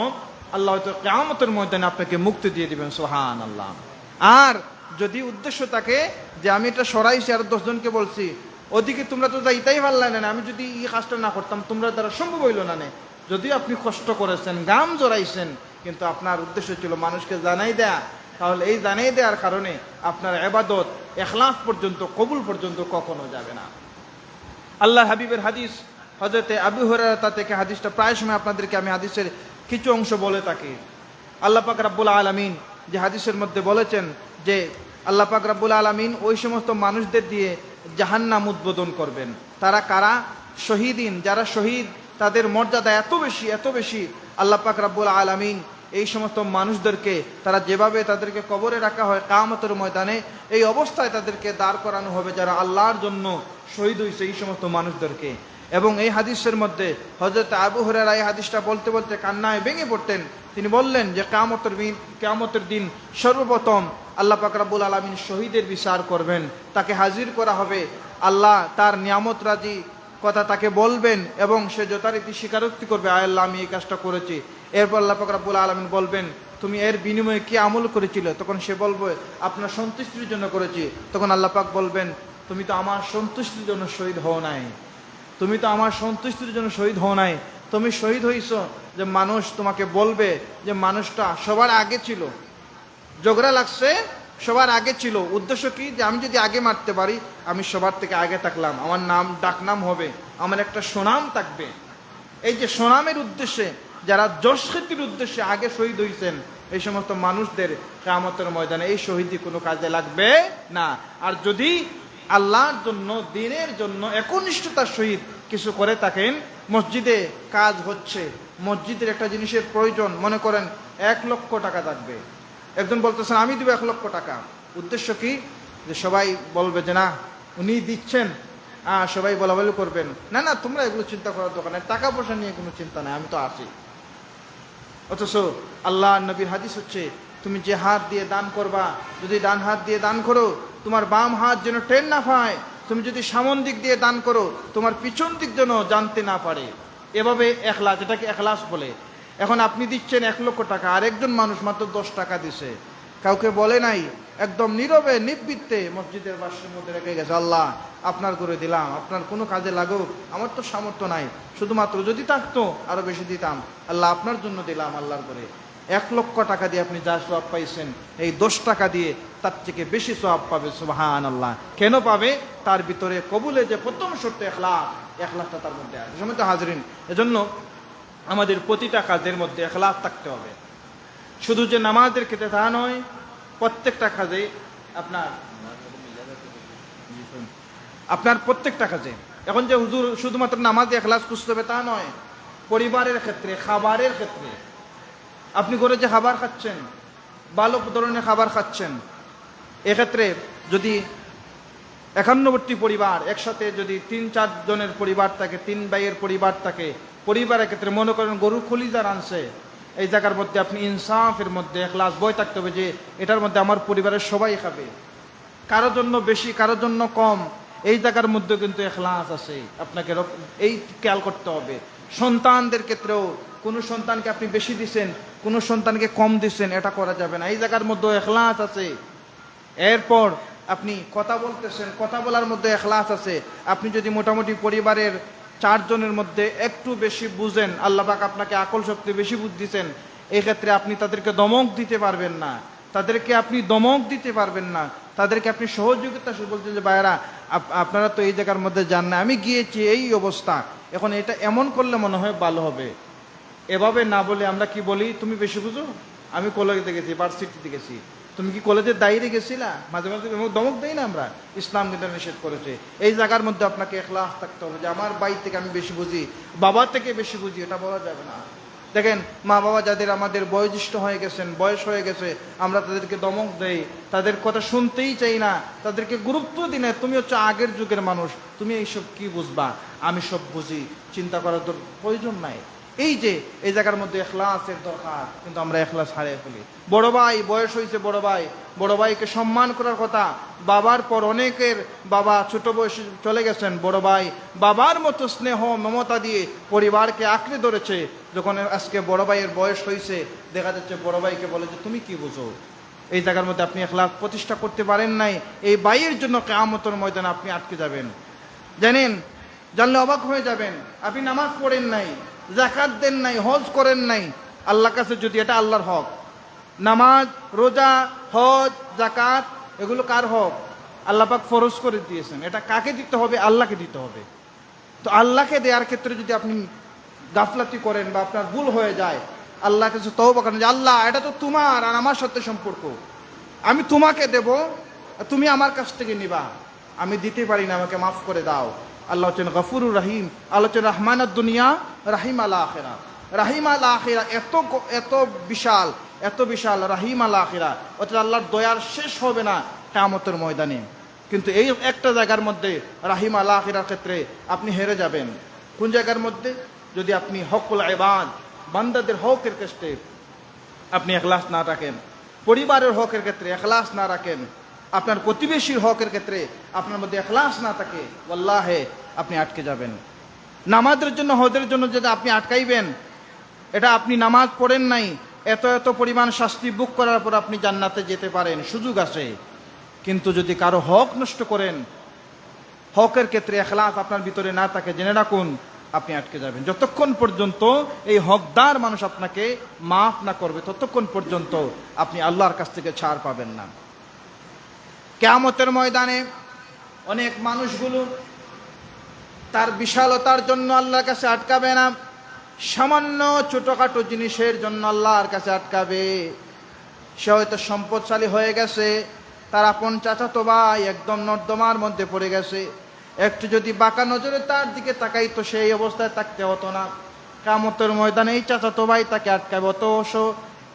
আল্লাহ হয়তো কিয়ামতের ময়দানে আপনাকে মুক্তি দিয়ে দিবেন। সুবহানাল্লাহ। আর যদি উদ্দেশ্য থাকে যে আমি এটা সরাইছি আর 10 জনকে বলছি, ওদিকে তোমরা তো যাইতেই পারলে না, আমি যদি এই কাজটা না করতাম তোমরা দ্বারা সম্ভব হইল না। যদিও আপনি কষ্ট করেছেন, গাম জড়াইছেন, কিন্তু আপনার উদ্দেশ্য ছিল মানুষকে জানাই দেয়া, তাহলে এই জানাই দেওয়ার কারণে আপনার ইবাদত ইখলাস পর্যন্ত, কবুল পর্যন্ত কখনো যাবে না। আল্লাহ হাবিবের হাদিস, হযরতে আবু হুরায়রা থেকে হাদিসটা প্রায় সময় আপনাদেরকে আমি হাদিসের কিছু অংশ বলে থাকি। আল্লাহ পাক রব্বুল আলামিন যে হাদিসের মধ্যে বলেছেন যে আল্লাহ পাক রব্বুল আলামিন ওই সমস্ত মানুষদের দিয়ে জাহান্নাম উদ্বোধন করবেন। তারা কারা? শহীদিন, যারা শহীদ, তাদের মর্যাদা এত বেশি, এত বেশি। আল্লাহ পাক রব্বুল আলামিন এই সমস্ত মানুষদেরকে, তারা যেভাবে তাদেরকে কবরে রাখা হয় কিয়ামতের ময়দানে, এই অবস্থায় তাদেরকে দাঁড় করানো হবে যারা আল্লাহর জন্য শহীদ হয়েছে, এই সমস্ত মানুষদেরকে। এবং এই হাদিসের মধ্যে হযরত আবু হুরায়রা এই হাদিসটা বলতে বলতে কান্নায় ভেঙে পড়তেন। তিনি বললেন যে কিয়ামতের দিন সর্বপ্রথম আল্লাহ পাক রব্বুল আলামিন শহীদের বিচার করবেন, তাকে হাজির করা হবে। আল্লাহ তার নিয়ামত রাজি কথা তাকে বলবেন এবং সে যথারীতি স্বীকারোক্তি করবে, আয় আল্লাহ আমি এই কাজটা করেছি। এরপর আল্লাহ পাক রব্বুল আলামিন বলবেন, তুমি এর বিনিময়ে কি আমল করেছিলে? তখন সে বলবে, আপনার সন্তুষ্টির জন্য করেছি। তখন আল্লাহ পাক বলবেন, তুমি তো আমার সন্তুষ্টির জন্য শহীদ হও নাই, তুমি তো আমার সন্তুষ্টির জন্য শহীদ হও নাই, তুমি শহীদ হইছ যে মানুষ তোমাকে বলবে যে মানুষটা সবার আগে ছিল, ঝগড়া লাগছে, সবার আগে ছিল। উদ্দেশ্য কি? যে আমি যদি আগে মারতে পারি, আমি সবার থেকে আগে থাকলাম, আমার নাম ডাকনাম হবে, আমার একটা সুনাম থাকবে। এই যে সুনামের উদ্দেশ্যে, যারা যশ খ্যাতির উদ্দেশ্যে আগে শহীদ হয়েছেন, এই সমস্ত মানুষদের কিয়ামতের ময়দানে এই শহীদি কোনো কাজে লাগবে না। আর যদি আল্লাহর জন্য, দ্বীনের জন্য একনিষ্ঠতার সহিত কিছু করে থাকেন, মসজিদে কাজ হচ্ছে, মসজিদের একটা জিনিসের প্রয়োজন, মনে করেন 1 লক্ষ টাকা থাকবে, একজন বলতেছেন আমি দিব 1 লক্ষ টাকা। উদ্দেশ্য কি? যে সবাই বলবে যে না উনি দিচ্ছেন, সবাই বলাবলি করবেন, না না তোমরা এগুলো চিন্তা করার দরকার নেই, টাকা পয়সা নিয়ে কোনো চিন্তা নাই, আমি তো আছি। অথচ আল্লাহ নবীর হাদিস হচ্ছে, তুমি যে হাত দিয়ে দান করবা, যদি ডান হাত দিয়ে দান করো, তোমার বাম হাত যেন টেন না পায়, তুমি যদি সামন দিক দিয়ে দান করো, তোমার পিছন দিক যেন জানতে না পারে। এভাবে এখলাস, এটাকে এখলাস বলে। এখন আপনি দিচ্ছেন 1 লক্ষ টাকা, আর একজন মানুষ মাত্র 10 টাকা দিছে, কাউকে বলে নাই, একদম নীরবে নিবৃত্তে মসজিদের বাসের মধ্যে রেখে গেছে, আল্লাহ আপনার করে দিলাম, আপনার কোনো কাজে লাগুক, আমার তো সামর্থ্য নাই, শুধুমাত্র যদি থাকতো আরো বেশি দিতাম, আল্লাহ আপনার জন্য দিলাম, আল্লাহর করে। 1 লক্ষ টাকা দিয়ে আপনি যা সওয়াব পাইছেন, এই 10 টাকা দিয়ে তার থেকে বেশি সওয়াব পাবে। সুবহানাল্লাহ। কেন পাবে? তার ভিতরে কবুলে যে প্রথম শর্ত এখলাস, এখলাসটা তার মধ্যে আছে। সময় তো হাজরিন, এজন্য আমাদের প্রতিটা কাজের মধ্যে এখলাস থাকতে হবে। শুধু যে নামাজের ক্ষেত্রে তা নয়, প্রত্যেকটা কাজে আপনার প্রত্যেকটা কাজে। এখন যে হুজুর শুধুমাত্র নামাজে এখলাস খুঁজতে হবে তা নয়, পরিবারের ক্ষেত্রে, খাবারের ক্ষেত্রে, আপনি ঘরে যে খাবার খাচ্ছেন, ভালো ধরনের খাবার খাচ্ছেন, এক্ষেত্রে যদি 51টি পরিবার একসাথে, যদি 3-4 জনের পরিবার থাকে, 3 ভাইয়ের পরিবার থাকে, পরিবারের ক্ষেত্রে মনে করেন গরু খলিজা রানছে, এই জায়গার মধ্যে আপনি ইনসাফের মধ্যে এখলাস বই থাকতে হবে যে এটার মধ্যে আমার পরিবারের সবাই খাবে, কারোর জন্য বেশি কারোর জন্য কম, এই জায়গার মধ্যে কিন্তু এখলাস আছে। আপনাকে এই খেয়াল করতে হবে। সন্তানদের ক্ষেত্রেও কোনো সন্তানকে আপনি বেশি দিচ্ছেন, কোনো সন্তানকে কম দিচ্ছেন, এটা করা যাবে না, এই জায়গার মধ্যে এখলাস আছে। এরপর আপনি কথা বলতেছেন, কথা বলার মধ্যে এখলাস আছে। আপনি যদি মোটামুটি পরিবারের 4 জনের মধ্যে একটু বেশি বুঝেন, আল্লাহ পাক আপনাকে আকল শক্তি বেশি বুদ্ধি দিচ্ছেন, এই ক্ষেত্রে আপনি তাদেরকে দমক দিতে পারবেন না, তাদেরকে আপনি দমক দিতে পারবেন না, তাদেরকে আপনি সহযোগিতা বলছেন যে ভাইয়েরা আপনারা তো এই জায়গার মধ্যে যান না, আমি গিয়েছি, এই অবস্থা, এখন এটা এমন করলে মনে হয় ভালো হবে। এভাবে না বলে আমরা কি বলি, তুমি বেশি বুঝো, আমি কলেজে গেছি, ভার্সিটিতে গেছি, তুমি কি কলেজের দায়রে গেছিলা, মাঝে মাঝে দমক দেই না আমরা, ইসলাম কিন্তু নিষেধ করেছে। এই জায়গার মধ্যে আপনাকে এখলাস থাকতে হবে যে আমার ভাই থেকে আমি বেশি বুঝি, বাবা থেকে বেশি বুঝি, এটা বলা যাবে না। দেখেন মা বাবা যাদের আমাদের বয়োজ্যেষ্ঠ হয়ে গেছেন, বয়স হয়ে গেছে, আমরা তাদেরকে দমক দেই, তাদের কথা শুনতেই চাই না, তাদেরকে গুরুত্ব দিই না। তুমি হচ্ছে আগের যুগের মানুষ, তুমি এইসব কি বুঝবা, আমি সব বুঝি, চিন্তা করার তো প্রয়োজন নাই। এই যে এই জায়গার মধ্যে এখলাসের দরকার, কিন্তু আমরা এখলাস হারিয়ে ফেলি। বড় ভাই বয়স হয়েছে, বড় ভাইকে সম্মান করার কথা, বাবার পর অনেকের বাবা ছোট বয়সে চলে গেছেন, বড় ভাই বাবার মতো স্নেহ মমতা দিয়ে পরিবারকে আঁকড়ে ধরেছে। যখন আজকে বড় ভাইয়ের বয়স হয়েছে, দেখা যাচ্ছে বড় ভাইকে বলে যে তুমি কি বুঝো। এই জায়গার মধ্যে আপনি এখলাস প্রতিষ্ঠা করতে পারেন নাই, এই ভাইয়ের জন্য কিয়ামতের ময়দানে আপনি আটকে যাবেন। জানেন, জানলে অবাক হয়ে যাবেন, আপনি নামাজ পড়েন নাই, যাকাত দেন নাই, হজ করেন নাই, আল্লাহর কাছে যদি এটা আল্লাহর হক, নামাজ, রোজা, হজ, যাকাত, এগুলো কার হক? আল্লাহ পাক ফরজ করে দিয়েছেন। এটা কাকে দিতে হবে? আল্লাহকে দিতে হবে। তো আল্লাহকে দেওয়ার ক্ষেত্রে যদি আপনি গাফলাতি করেন বা আপনার ভুল হয়ে যায়, আল্লাহর কাছে তওবা করেন যে আল্লাহ এটা তো তোমার আর আমার সাথে সম্পর্ক, আমি তোমাকে দেব, তুমি আমার কাছ থেকে নিবা, আমি দিতে পারি না, আমাকে মাফ করে দাও। আল্লাহ হচ্ছেন গফুরুর রহিম, আল্লাহ হচ্ছেন রহমানুদ দুনিয়া, রহিম আল আখিরা। রহিম আল আখিরা এত বিশাল রহিম আল আখিরা, অর্থাৎ আল্লাহর দয়ার শেষ হবে না কিয়ামতের ময়দানে। কিন্তু এই একটা জায়গার মধ্যে রহিম আল আখিরার ক্ষেত্রে আপনি হেরে যাবেন। কোন জায়গার মধ্যে? যদি আপনি হকুল ইবাদ, বান্দাদের হকের ক্ষেত্রে আপনি এখলাস না রাখেন, পরিবারের হকের ক্ষেত্রে এখলাস না রাখেন, আপনার প্রতিবেশীর হকের ক্ষেত্রে আপনার মধ্যে এখলাস না থাকে, ওয়াল্লাহে আপনি আটকে যাবেন। নামাজের জন্য, হজের জন্য যেটা আপনি আটকাইবেন, এটা আপনি নামাজ পড়েন নাই, এত পরিমাণ শাস্তি বুক করার পর আপনি জান্নাতে যেতে পারেন, সুযোগ আছে। কিন্তু যদি কারো হক নষ্ট করেন, হকের ক্ষেত্রে এখলাস আপনার ভিতরে না থাকে, জেনে রাখুন আপনি আটকে যাবেন। যতক্ষণ পর্যন্ত এই হকদার মানুষ আপনাকে মাফ না করবে, ততক্ষণ পর্যন্ত আপনি আল্লাহর কাছ থেকে ছাড় পাবেন না। কিয়ামতের ময়দানে অনেক মানুষগুলো তার বিশালতার জন্য আল্লাহর কাছে আটকাবে না, সামান্য ছোটখাটো জিনিসের জন্য আল্লাহর কাছে আটকাবে। সে হয়তো সম্পদশালী হয়ে গেছে, তার আপন চাচাতো ভাই একদম নর্দমার মধ্যে পড়ে গেছে, একটু যদি বাঁকা নজরে তার দিকে তাকাই তো সেই অবস্থায় থাকতে হতো না। কিয়ামতের ময়দানে এই চাচাতো ভাই তাকে আটকাবে। অতঃ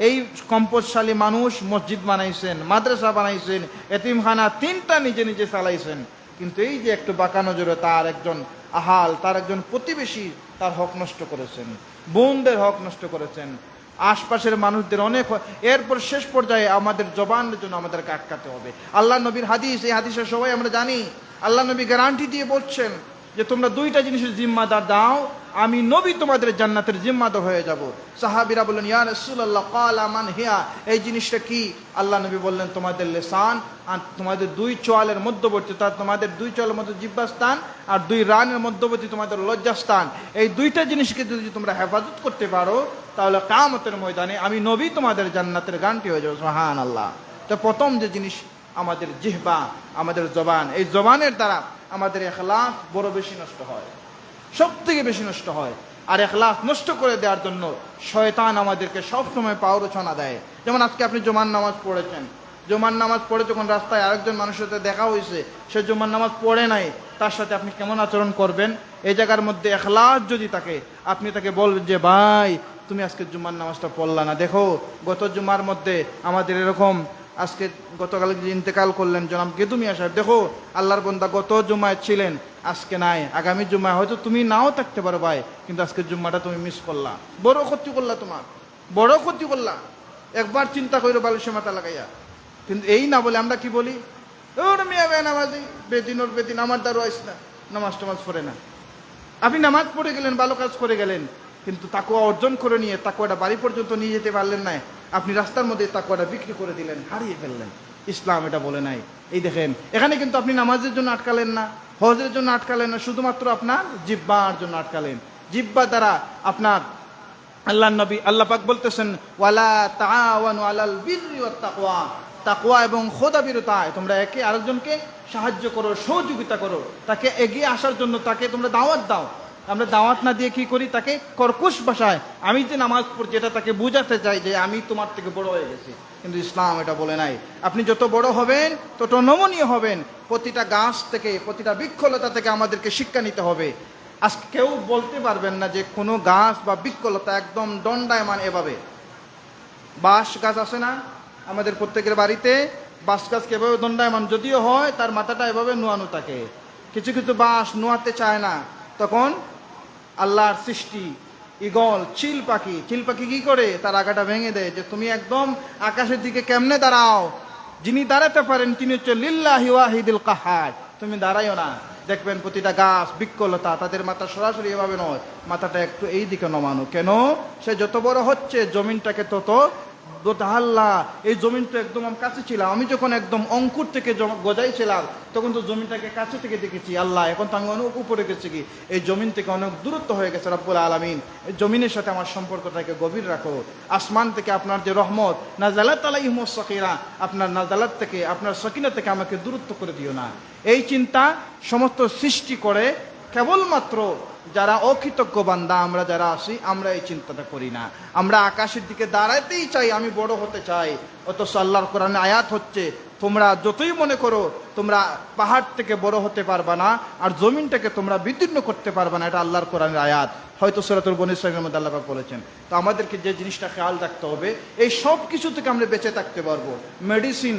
এই সম্পদশালী মানুষ মসজিদ বানাইছেন, মাদ্রাসা বানাইছেন, এতিমখানা 3টা নিজে নিজে চালাইছেন, কিন্তু এই যে একটু বাঁকা নজরে তার একজন আহাল, তার একজন প্রতিবেশী তার হক নষ্ট করেছেন, বোনদের হক নষ্ট করেছেন, আশপাশের মানুষদের অনেক। এরপর শেষ পর্যায়ে আমাদের জবানের জন্য আমাদেরকে আটকাতে হবে। আল্লাহ নবীর হাদিস, এই হাদিসের সবাই আমরা জানি, আল্লাহ নবী গ্যারান্টি দিয়ে বলছেন যে তোমরা দুইটা জিনিসের জিম্মাদার দাও, আমি নবী তোমাদের জান্নাতের জিম্মাদার হয়ে যাব। সাহাবীরা বললেন, ইয়া রাসূলুল্লাহ ক্বালা মান হিয়া, এই জিনিসটা কি? আল্লাহ নবী বললেন, তোমাদের লিসান, আর তোমাদের দুই চোয়ালের মধ্যবর্তী, তোমাদের দুই চোয়ালের মধ্যে জিহ্বাস্থান আর দুই রানের মধ্যবর্তী তোমাদের লজ্জাস্থান। এই দুইটা জিনিসকে যদি তোমরা হেফাজত করতে পারো তাহলে কিয়ামতের ময়দানে আমি নবী তোমাদের জান্নাতের গ্যারান্টি হয়ে যাব। সুবহানাল্লাহ। তো প্রথম যে জিনিস আমাদের জিহ্বা, আমাদের জবান, এই জবানের দ্বারা আমাদের ইখলাস বড় বেশি নষ্ট হয়, সব থেকে বেশি নষ্ট হয়। আর ইখলাস নষ্ট করে দেওয়ার জন্য শয়তান আমাদেরকে সবসময় প্ররোচনা দেয়। যেমন আজকে আপনি জুমার নামাজ পড়েছেন, জুমার নামাজ পড়ে যখন রাস্তায় আরেকজন মানুষের সাথে দেখা হয়েছে, সে জুমার নামাজ পড়ে নাই, তার সাথে আপনি কেমন আচরণ করবেন? এই জায়গার মধ্যে ইখলাস যদি থাকে, আপনি তাকে বলবেন যে ভাই তুমি আজকে জুমার নামাজটা পড়লা না, দেখো গত জুমার মধ্যে আমাদের এরকম, আজকে গতকাল যে ইন্তেকাল করলেন জনাব গেদু মিয়া সাহেব, দেখো আল্লাহর বান্দা গত জুমায় ছিলেন, আজকে নাই, আগামী জুমায় হয়তো তুমি নাও থাকতে পারো ভাই, কিন্তু আজকে জুম্মাটা তুমি মিস করলা, বড় ক্ষতি করলা, তোমার বড় ক্ষতি করলা। একবার চিন্তা করো বালিশে মাথা লাগাইয়া। কিন্তু এই না বলে আমরা কি বলি, ওর মিয়া বে নামাজি, বেদিন ওর বেদিন, আমার দ্বারা আইস না, নামাজ টামাজ পড়ে না। আপনি নামাজ পড়ে গেলেন, ভালো কাজ করে গেলেন, কিন্তু তাকওয়া অর্জন করে নিয়ে তাকওয়াটা বাড়ি পর্যন্ত নিয়ে যেতে পারলেন না। আপনি রাস্তার মধ্যে তাকওয়াটা বিক্রি করে দিলেন, হারিয়ে ফেললেন। ইসলাম এটা বলে নাই। এই দেখেন, এখানে কিন্তু আপনি নামাজের জন্য আটকালেন না, হজের জন্য আটকালেন না, শুধুমাত্র আপনার জিহ্বার জন্য আটকালেন। জিহ্বা দ্বারা আপনার আল্লাহ নবী, আল্লাহ পাক বলতেছেন, ওয়ালা তাআওয়ানু আলাল বিররি ওয়াত তাকওয়া, তাকওয়া এবং খোদাবীরতায় তোমরা একে আরেকজনকে সাহায্য করো, সহযোগিতা করো, তাকে এগিয়ে আসার জন্য তাকে তোমরা দাওয়াত দাও। আমরা দাওয়াত না দিয়ে কি করি, তাকে কর্কশ ভাষায় আমি যে নামাজ পড়ছি এটা তাকে বুঝাতে চাই যে আমি তোমার থেকে বড় হয়ে গেছি। কিন্তু ইসলাম এটা বলে নাই। আপনি যত বড় হবেন তত নমনীয় হবেন। প্রতিটা গাছ থেকে, প্রতিটা বৃক্ষলতা থেকে আমাদেরকে শিক্ষা নিতে হবে। আজকে কেউ বলতে পারবেন না যে কোনো গাছ বা বৃক্ষলতা একদম দণ্ডায়মান এভাবে। বাঁশ গাছ আছে না আমাদের প্রত্যেকের বাড়িতে, বাঁশ গাছকে এভাবে দণ্ডায়মান যদিও হয়, তার মাথাটা এভাবে নোয়ানো থাকে। কিছু কিছু বাঁশ নোয়াতে চায় না, তখন আল্লাহর সৃষ্টি ঈগল, চিল পাখি কি করে, তার আগাটা ভেঙে দেয় যে তুমি একদম আকাশের দিকে কেমনে দাঁড়াও, যিনি দাঁড়াতে পারেন তিনি হচ্ছে লিল্লাহি ওয়াহিদুল কাহার, তুমি দাঁড়াইও না। দেখবেন প্রতিটা গাছ বৃক্ষলতা তাদের মাথা সরাসরি এভাবে নয়, মাথাটা একটু এই দিকে নমানো। কেন? সে যত বড় হচ্ছে জমিনটাকে তত আল্লাহ, এই জমিন তো একদম আমার কাছে ছিল, আমি যখন একদম অঙ্কুর থেকে গজাইছিলাম তখন তো জমিনটাকে কাছে থেকে দেখেছি আল্লাহ, এখন তো আমি অনেক উপরে গেছি, কি এই জমিন থেকে অনেক দূরত্ব হয়ে গেছে রব্বুল আলামিন, এই জমিনের সাথে আমার সম্পর্কটাকে গভীর রাখো। আসমান থেকে আপনার যে রহমত নাযালাত আলাইহিমুস সাকিনা, আপনার নাযালাত থেকে, আপনার সাকিনা থেকে আমাকে দূরত্ব করে দিও না। এই চিন্তা সমস্ত সৃষ্টি করে কেবলমাত্র যারা অকৃতজ্ঞ বান্দা আমরা যারা আছি, আমরা এই চিন্তাটা করি না। আমরা আকাশের দিকে দাঁড়াতেই চাই, আমি বড় হতে চাই। অথচ আল্লাহর কোরআনে আয়াত হচ্ছে, তোমরা যতই মনে করো তোমরা পাহাড় থেকে বড় হতে পারবা না, আর জমিনটাকে তোমরা বিদীর্ণ করতে পারবা না। এটা আল্লাহর কোরআনের আয়াত, হয়তো সূরাতুল বনী ইসরাঈলের মধ্যে আল্লাহ পাক বলেছেন। তো আমাদেরকে যে জিনিসটা খেয়াল রাখতে হবে, এই সব কিছু থেকে আমরা বেঁচে থাকতে পারবো। মেডিসিন,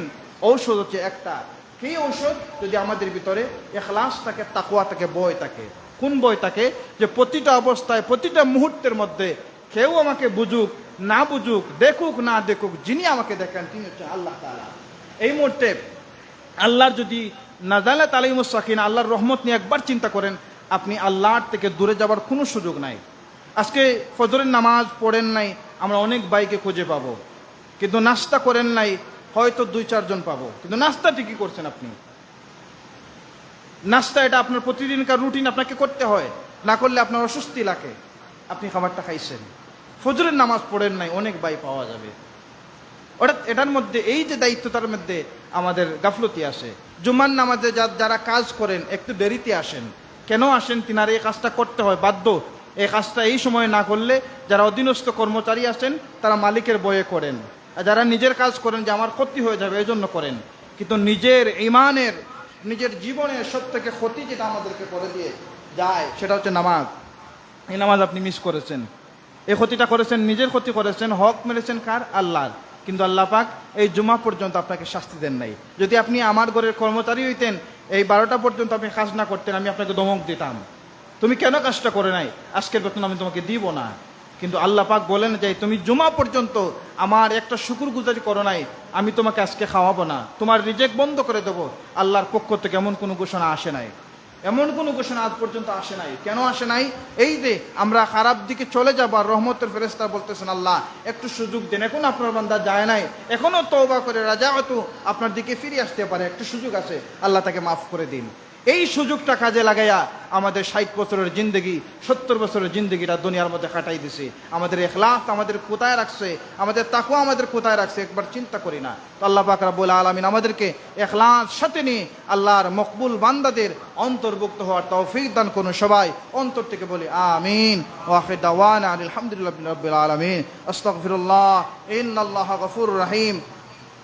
ঔষধ হচ্ছে একটা। কি ঔষধ? যদি আমাদের ভিতরে ইখলাস থাকে, তাকওয়া থাকে, বয় থাকে। কোন বই থাকে? যে প্রতিটা অবস্থায়, প্রতিটা মুহূর্তের মধ্যে কেউ আমাকে বুঝুক না বুঝুক, দেখুক না দেখুক, যিনি আমাকে দেখেন তিনি হচ্ছেন আল্লাহ তাআলা। এই মুহূর্তে আল্লাহর যদি নাযালাত আলাইহিমুস সাকিনা, আল্লাহর রহমত নিয়ে একবার চিন্তা করেন, আপনি আল্লাহর থেকে দূরে যাবার কোনো সুযোগ নাই। আজকে ফজরের নামাজ পড়েন নাই, আমরা অনেক ভাইকে খুঁজে পাবো, কিন্তু নাস্তা করেন নাই হয়তো 2-4 জন পাবো, কিন্তু নাস্তা ঠিকই করছেন আপনি। নাস্তা এটা আপনার প্রতিদিনকার রুটিন, আপনাকে করতে হয়, না করলে আপনার অস্বস্তি লাগে। আপনি খাবারটা খাইছেন, ফজরের নামাজ পড়েন নাই, অনেক ভাই পাওয়া যাবে। এটার মধ্যে এই যে দায়িত্বটার মধ্যে আমাদের গাফলতি আসে। জুমার নামাজে যারা কাজ করেন একটু দেরিতে আসেন। কেন আসেন? তিনার এই কাজটা করতে হয়, বাধ্য। এই কাজটা এই সময় না করলে যারা অধীনস্থ কর্মচারী আছেন তারা মালিকের বয়ে করেন, আর যারা নিজের কাজ করেন যে আমার ক্ষতি হয়ে যাবে এই জন্য করেন। কিন্তু নিজের ইমানের, নিজের জীবনের সব থেকে ক্ষতি যেটা আমাদেরকে করে দিয়ে যায় সেটা হচ্ছে নামাজ। এই নামাজ আপনি মিস করেছেন, এই ক্ষতিটা করেছেন, নিজের ক্ষতি করেছেন, হক মেরেছেন কার? আল্লাহর। কিন্তু আল্লাহ পাক এই জুমা পর্যন্ত আপনাকে শাস্তি দেন নাই। যদি আপনি আমার ঘরের কর্মচারী হইতেন, এই 12টা পর্যন্ত আপনি কাজ না করতেন, আমি আপনাকে ধমক দিতাম, তুমি কেন কাজটা করে নাই, আজকের বেতন আমি তোমাকে দিব না। কিন্তু আল্লাহ পাক বলেন যে তুমি জুমা পর্যন্ত আমার একটা শুকরগুজারি করো নাই, আমি তোমাকে আজকে খাওয়াবো না, তোমার রিজেক্ট বন্ধ করে দেবো। আল্লাহর পক্ষ থেকে এমন কোনো ঘোষণা আসে নাই, এমন কোনো ঘোষণা আজ পর্যন্ত আসে নাই। কেন আসে নাই? এই যে আমরা খারাপ দিকে চলে যাবো আর রহমতের ফেরেশতা বলতেছেন আল্লাহ একটু সুযোগ দেন, এখন আপনার বান্দা যায় নাই, এখনো তওবা করে রাজা হয়তো আপনার দিকে ফিরে আসতে পারে, একটু সুযোগ আছে, আল্লাহ তাকে মাফ করে দিন। এই সুযোগটা কাজে লাগাইয়া আমাদের 60 বছরের জিন্দগি, 70 বছরের জিন্দগিটা দুনিয়ার মধ্যে কাটাই দিছে। আমাদের ইখলাস আমাদের কোথায় রাখছে, আমাদের তাকওয়া আমাদের কোথায় রাখছে, একবার চিন্তা করি না। তো আল্লাহ পাক রব্বুল আলামিন আমাদেরকে ইখলাস সাথে নিয়ে আল্লাহর মকবুল বান্দাদের অন্তর্ভুক্ত হওয়ার তৌফিক দান করুন। সবাই অন্তর থেকে বলি আমিন। ওয়া আখির দাওয়ানা আলহামদুলিল্লাহি রাব্বিল আলামিন। আস্তাগফিরুল্লাহ ইন্নাল্লাহা গফুরুর রহিম।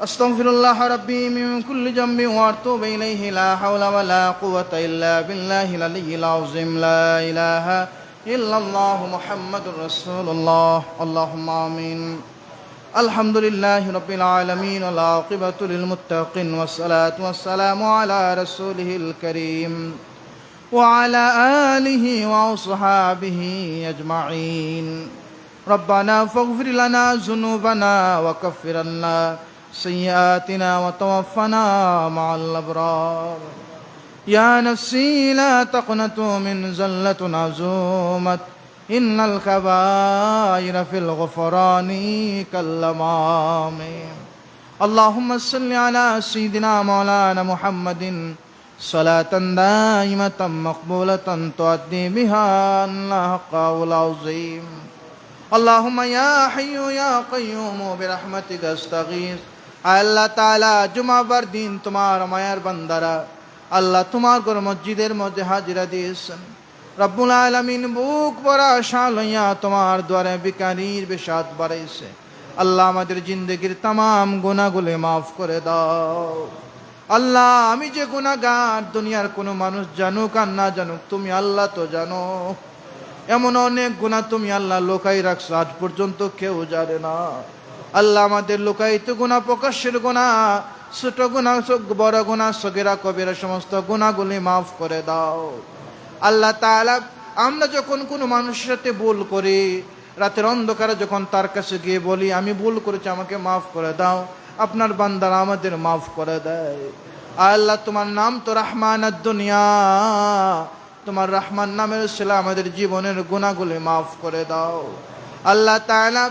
أستغفر الله ربي من كل ذنب وأتوب إليه لا حول ولا قوة إلا بالله العلي العظيم لا إله إلا الله محمد رسول الله اللهم آمين الحمد لله رب العالمين والعاقبة للمتقين والصلاة والسلام على رسوله الكريم وعلى آله وأصحابه أجمعين ربنا فاغفر لنا ذنوبنا وكفر عنا سيئاتنا وتوفنا مع الأبرار يا نفسي لا تقنطوا من زلة عزومت إن الكبائر في الغفران كالأمام اللهم صل على سيدنا مولانا محمد صلاة دائمة مقبولة تؤدي بها الحق العظيم اللهم يا حي يا قيوم برحمتك استغيث আল্লাহ তাআলা জুমাবার দিন তোমার মায়ার বান্দারা আল্লাহ তোমার ঘর মসজিদের মধ্যে হাজিরা দিয়েছেন। রব্বুল আলামিন বুক ভরা আশা লইয়া তোমার দ্বারে ভিখারির বেশাত বাড়াইছে। আল্লাহ আমাদের জিন্দগির तमाम গুনাহগুলো মাফ করে দাও। আল্লাহ আমি যে গুনাহগার, দুনিয়ার কোনো মানুষ জানুক আর না জানুক, তুমি আল্লাহ তো জানো। এমন অনেক গুনাহ তুমি আল্লাহ লোকাই রাখছো, আজ পর্যন্ত কেউ জানে না। আল্লাহ আমাদের লোকায়িত গুনাহ, প্রকাশ্যের গুনাহ, ছোট গুনাহ, বড় গুনাহ, সগীরা কবিরা সমস্ত গুনাহগুলি মাফ করে দাও। আল্লাহ তাআলা আমরা যখন কোনো মানুষের সাথে ভুল করি, রাতের অন্ধকারে যখন তার কাছে গিয়ে বলি আমি ভুল করেছি আমাকে মাফ করে দাও, আপনার বান্দারা আমাদের মাফ করে দেয়। আল্লাহ তোমার নাম তো রহমান দুনিয়া, তোমার রহমান নামের ছেলে আমাদের জীবনের গুনাহগুলি মাফ করে দাও। আল্লাহ তাআলা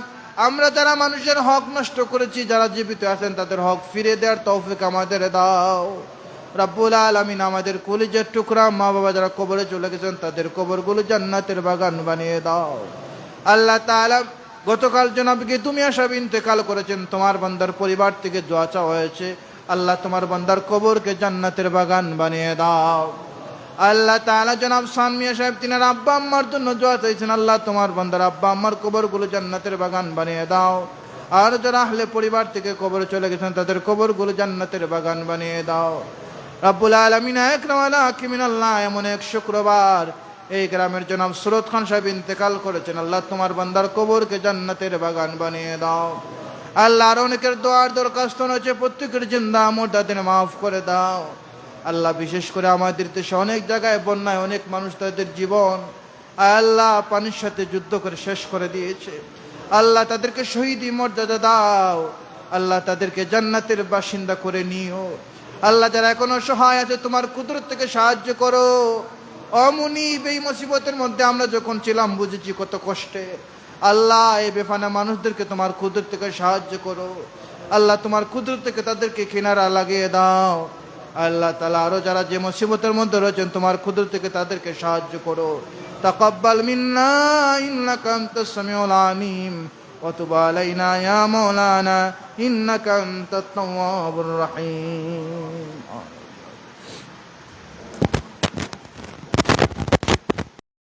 আমরা যারা মানুষের হক নষ্ট করেছি, যারা জীবিত আছেন তাদের হক ফিরে দেওয়ার তৌফিক আমাদের দাও। রব্বুল আলামিন আমাদের কলিজার টুকরা মা বাবা যারা কবরে চলে গেছেন তাদের কবরগুলো জান্নাতের বাগান বানিয়ে দাও। আল্লাহ তাআলা গতকাল জনাবকে তুমি আসাব ইন্তেকাল করেছেন, তোমার বান্দার পরিবার থেকে দোয়া চাওয়া হয়েছে, আল্লাহ তোমার বান্দার কবরকে জান্নাতের বাগান বানিয়ে দাও। আল্লাহ তাআলা জনাব সান মিয়া সাহেব তিনার আব্বা আম্মার জন্য দোয়া চাইছেন, আল্লাহ তোমার বান্দার আব্বা আম্মার কবরগুলো জান্নাতের বাগান বানিয়ে দাও। আর যারা আহলে পরিবার থেকে কবরে চলে গেছেন তাদের কবরগুলো জান্নাতের বাগান বানিয়ে দাও। রব্বুল আলামিন আকরাম আলা হাকিমিন আল্লাহ এমন এক শুক্রবার এই গ্রামের জনাব সুরত খান সাহেব ইন্তেকাল করেছেন, আল্লাহ তোমার বান্দার কবরকে জান্নাতের বাগান বানিয়ে দাও। আল্লাহ আর অনেকের দোয়ার দরখাস্ত রয়েছে, প্রত্যেকের জিন্দা মুর্দাদের মাফ করে দাও। আল্লাহ বিশেষ করে আমাদের দেশে অনেক জায়গায় বন্যায় অনেক মানুষ তাদের জীবন আল্লাহ পানির সাথে যুদ্ধ করে শেষ করে দিয়েছে। আল্লাহ তাদেরকে শহীদি মর্যাদা দাও, আল্লাহ তাদেরকে জান্নাতের বাসিন্দা করে নিও। আল্লাহ যারা এখনো সহায় আছে তোমার কুদরত থেকে সাহায্য করো। অমুনিব এই মুসিবতের মধ্যে আমরা যখন ছিলাম বুঝেছি কত কষ্টে। আল্লাহ এই বেফানা মানুষদেরকে তোমার কুদরত থেকে সাহায্য করো। আল্লাহ তোমার কুদরত থেকে তাদেরকে কিনারা লাগিয়ে দাও। আল্লাহ তাআলা আরো যারা যে মুসিবতের মধ্যে রয়েছেন তোমার কুদরত থেকে তাদেরকে সাহায্য করো। তাকাব্বাল মিন্না ইন্নাকা আনতাস সামিউল আলিম ওয়া তুব আলাইনা ইয়া মাওলানা ইন্নাকা আনতাত তাওয়াবুর রহিম।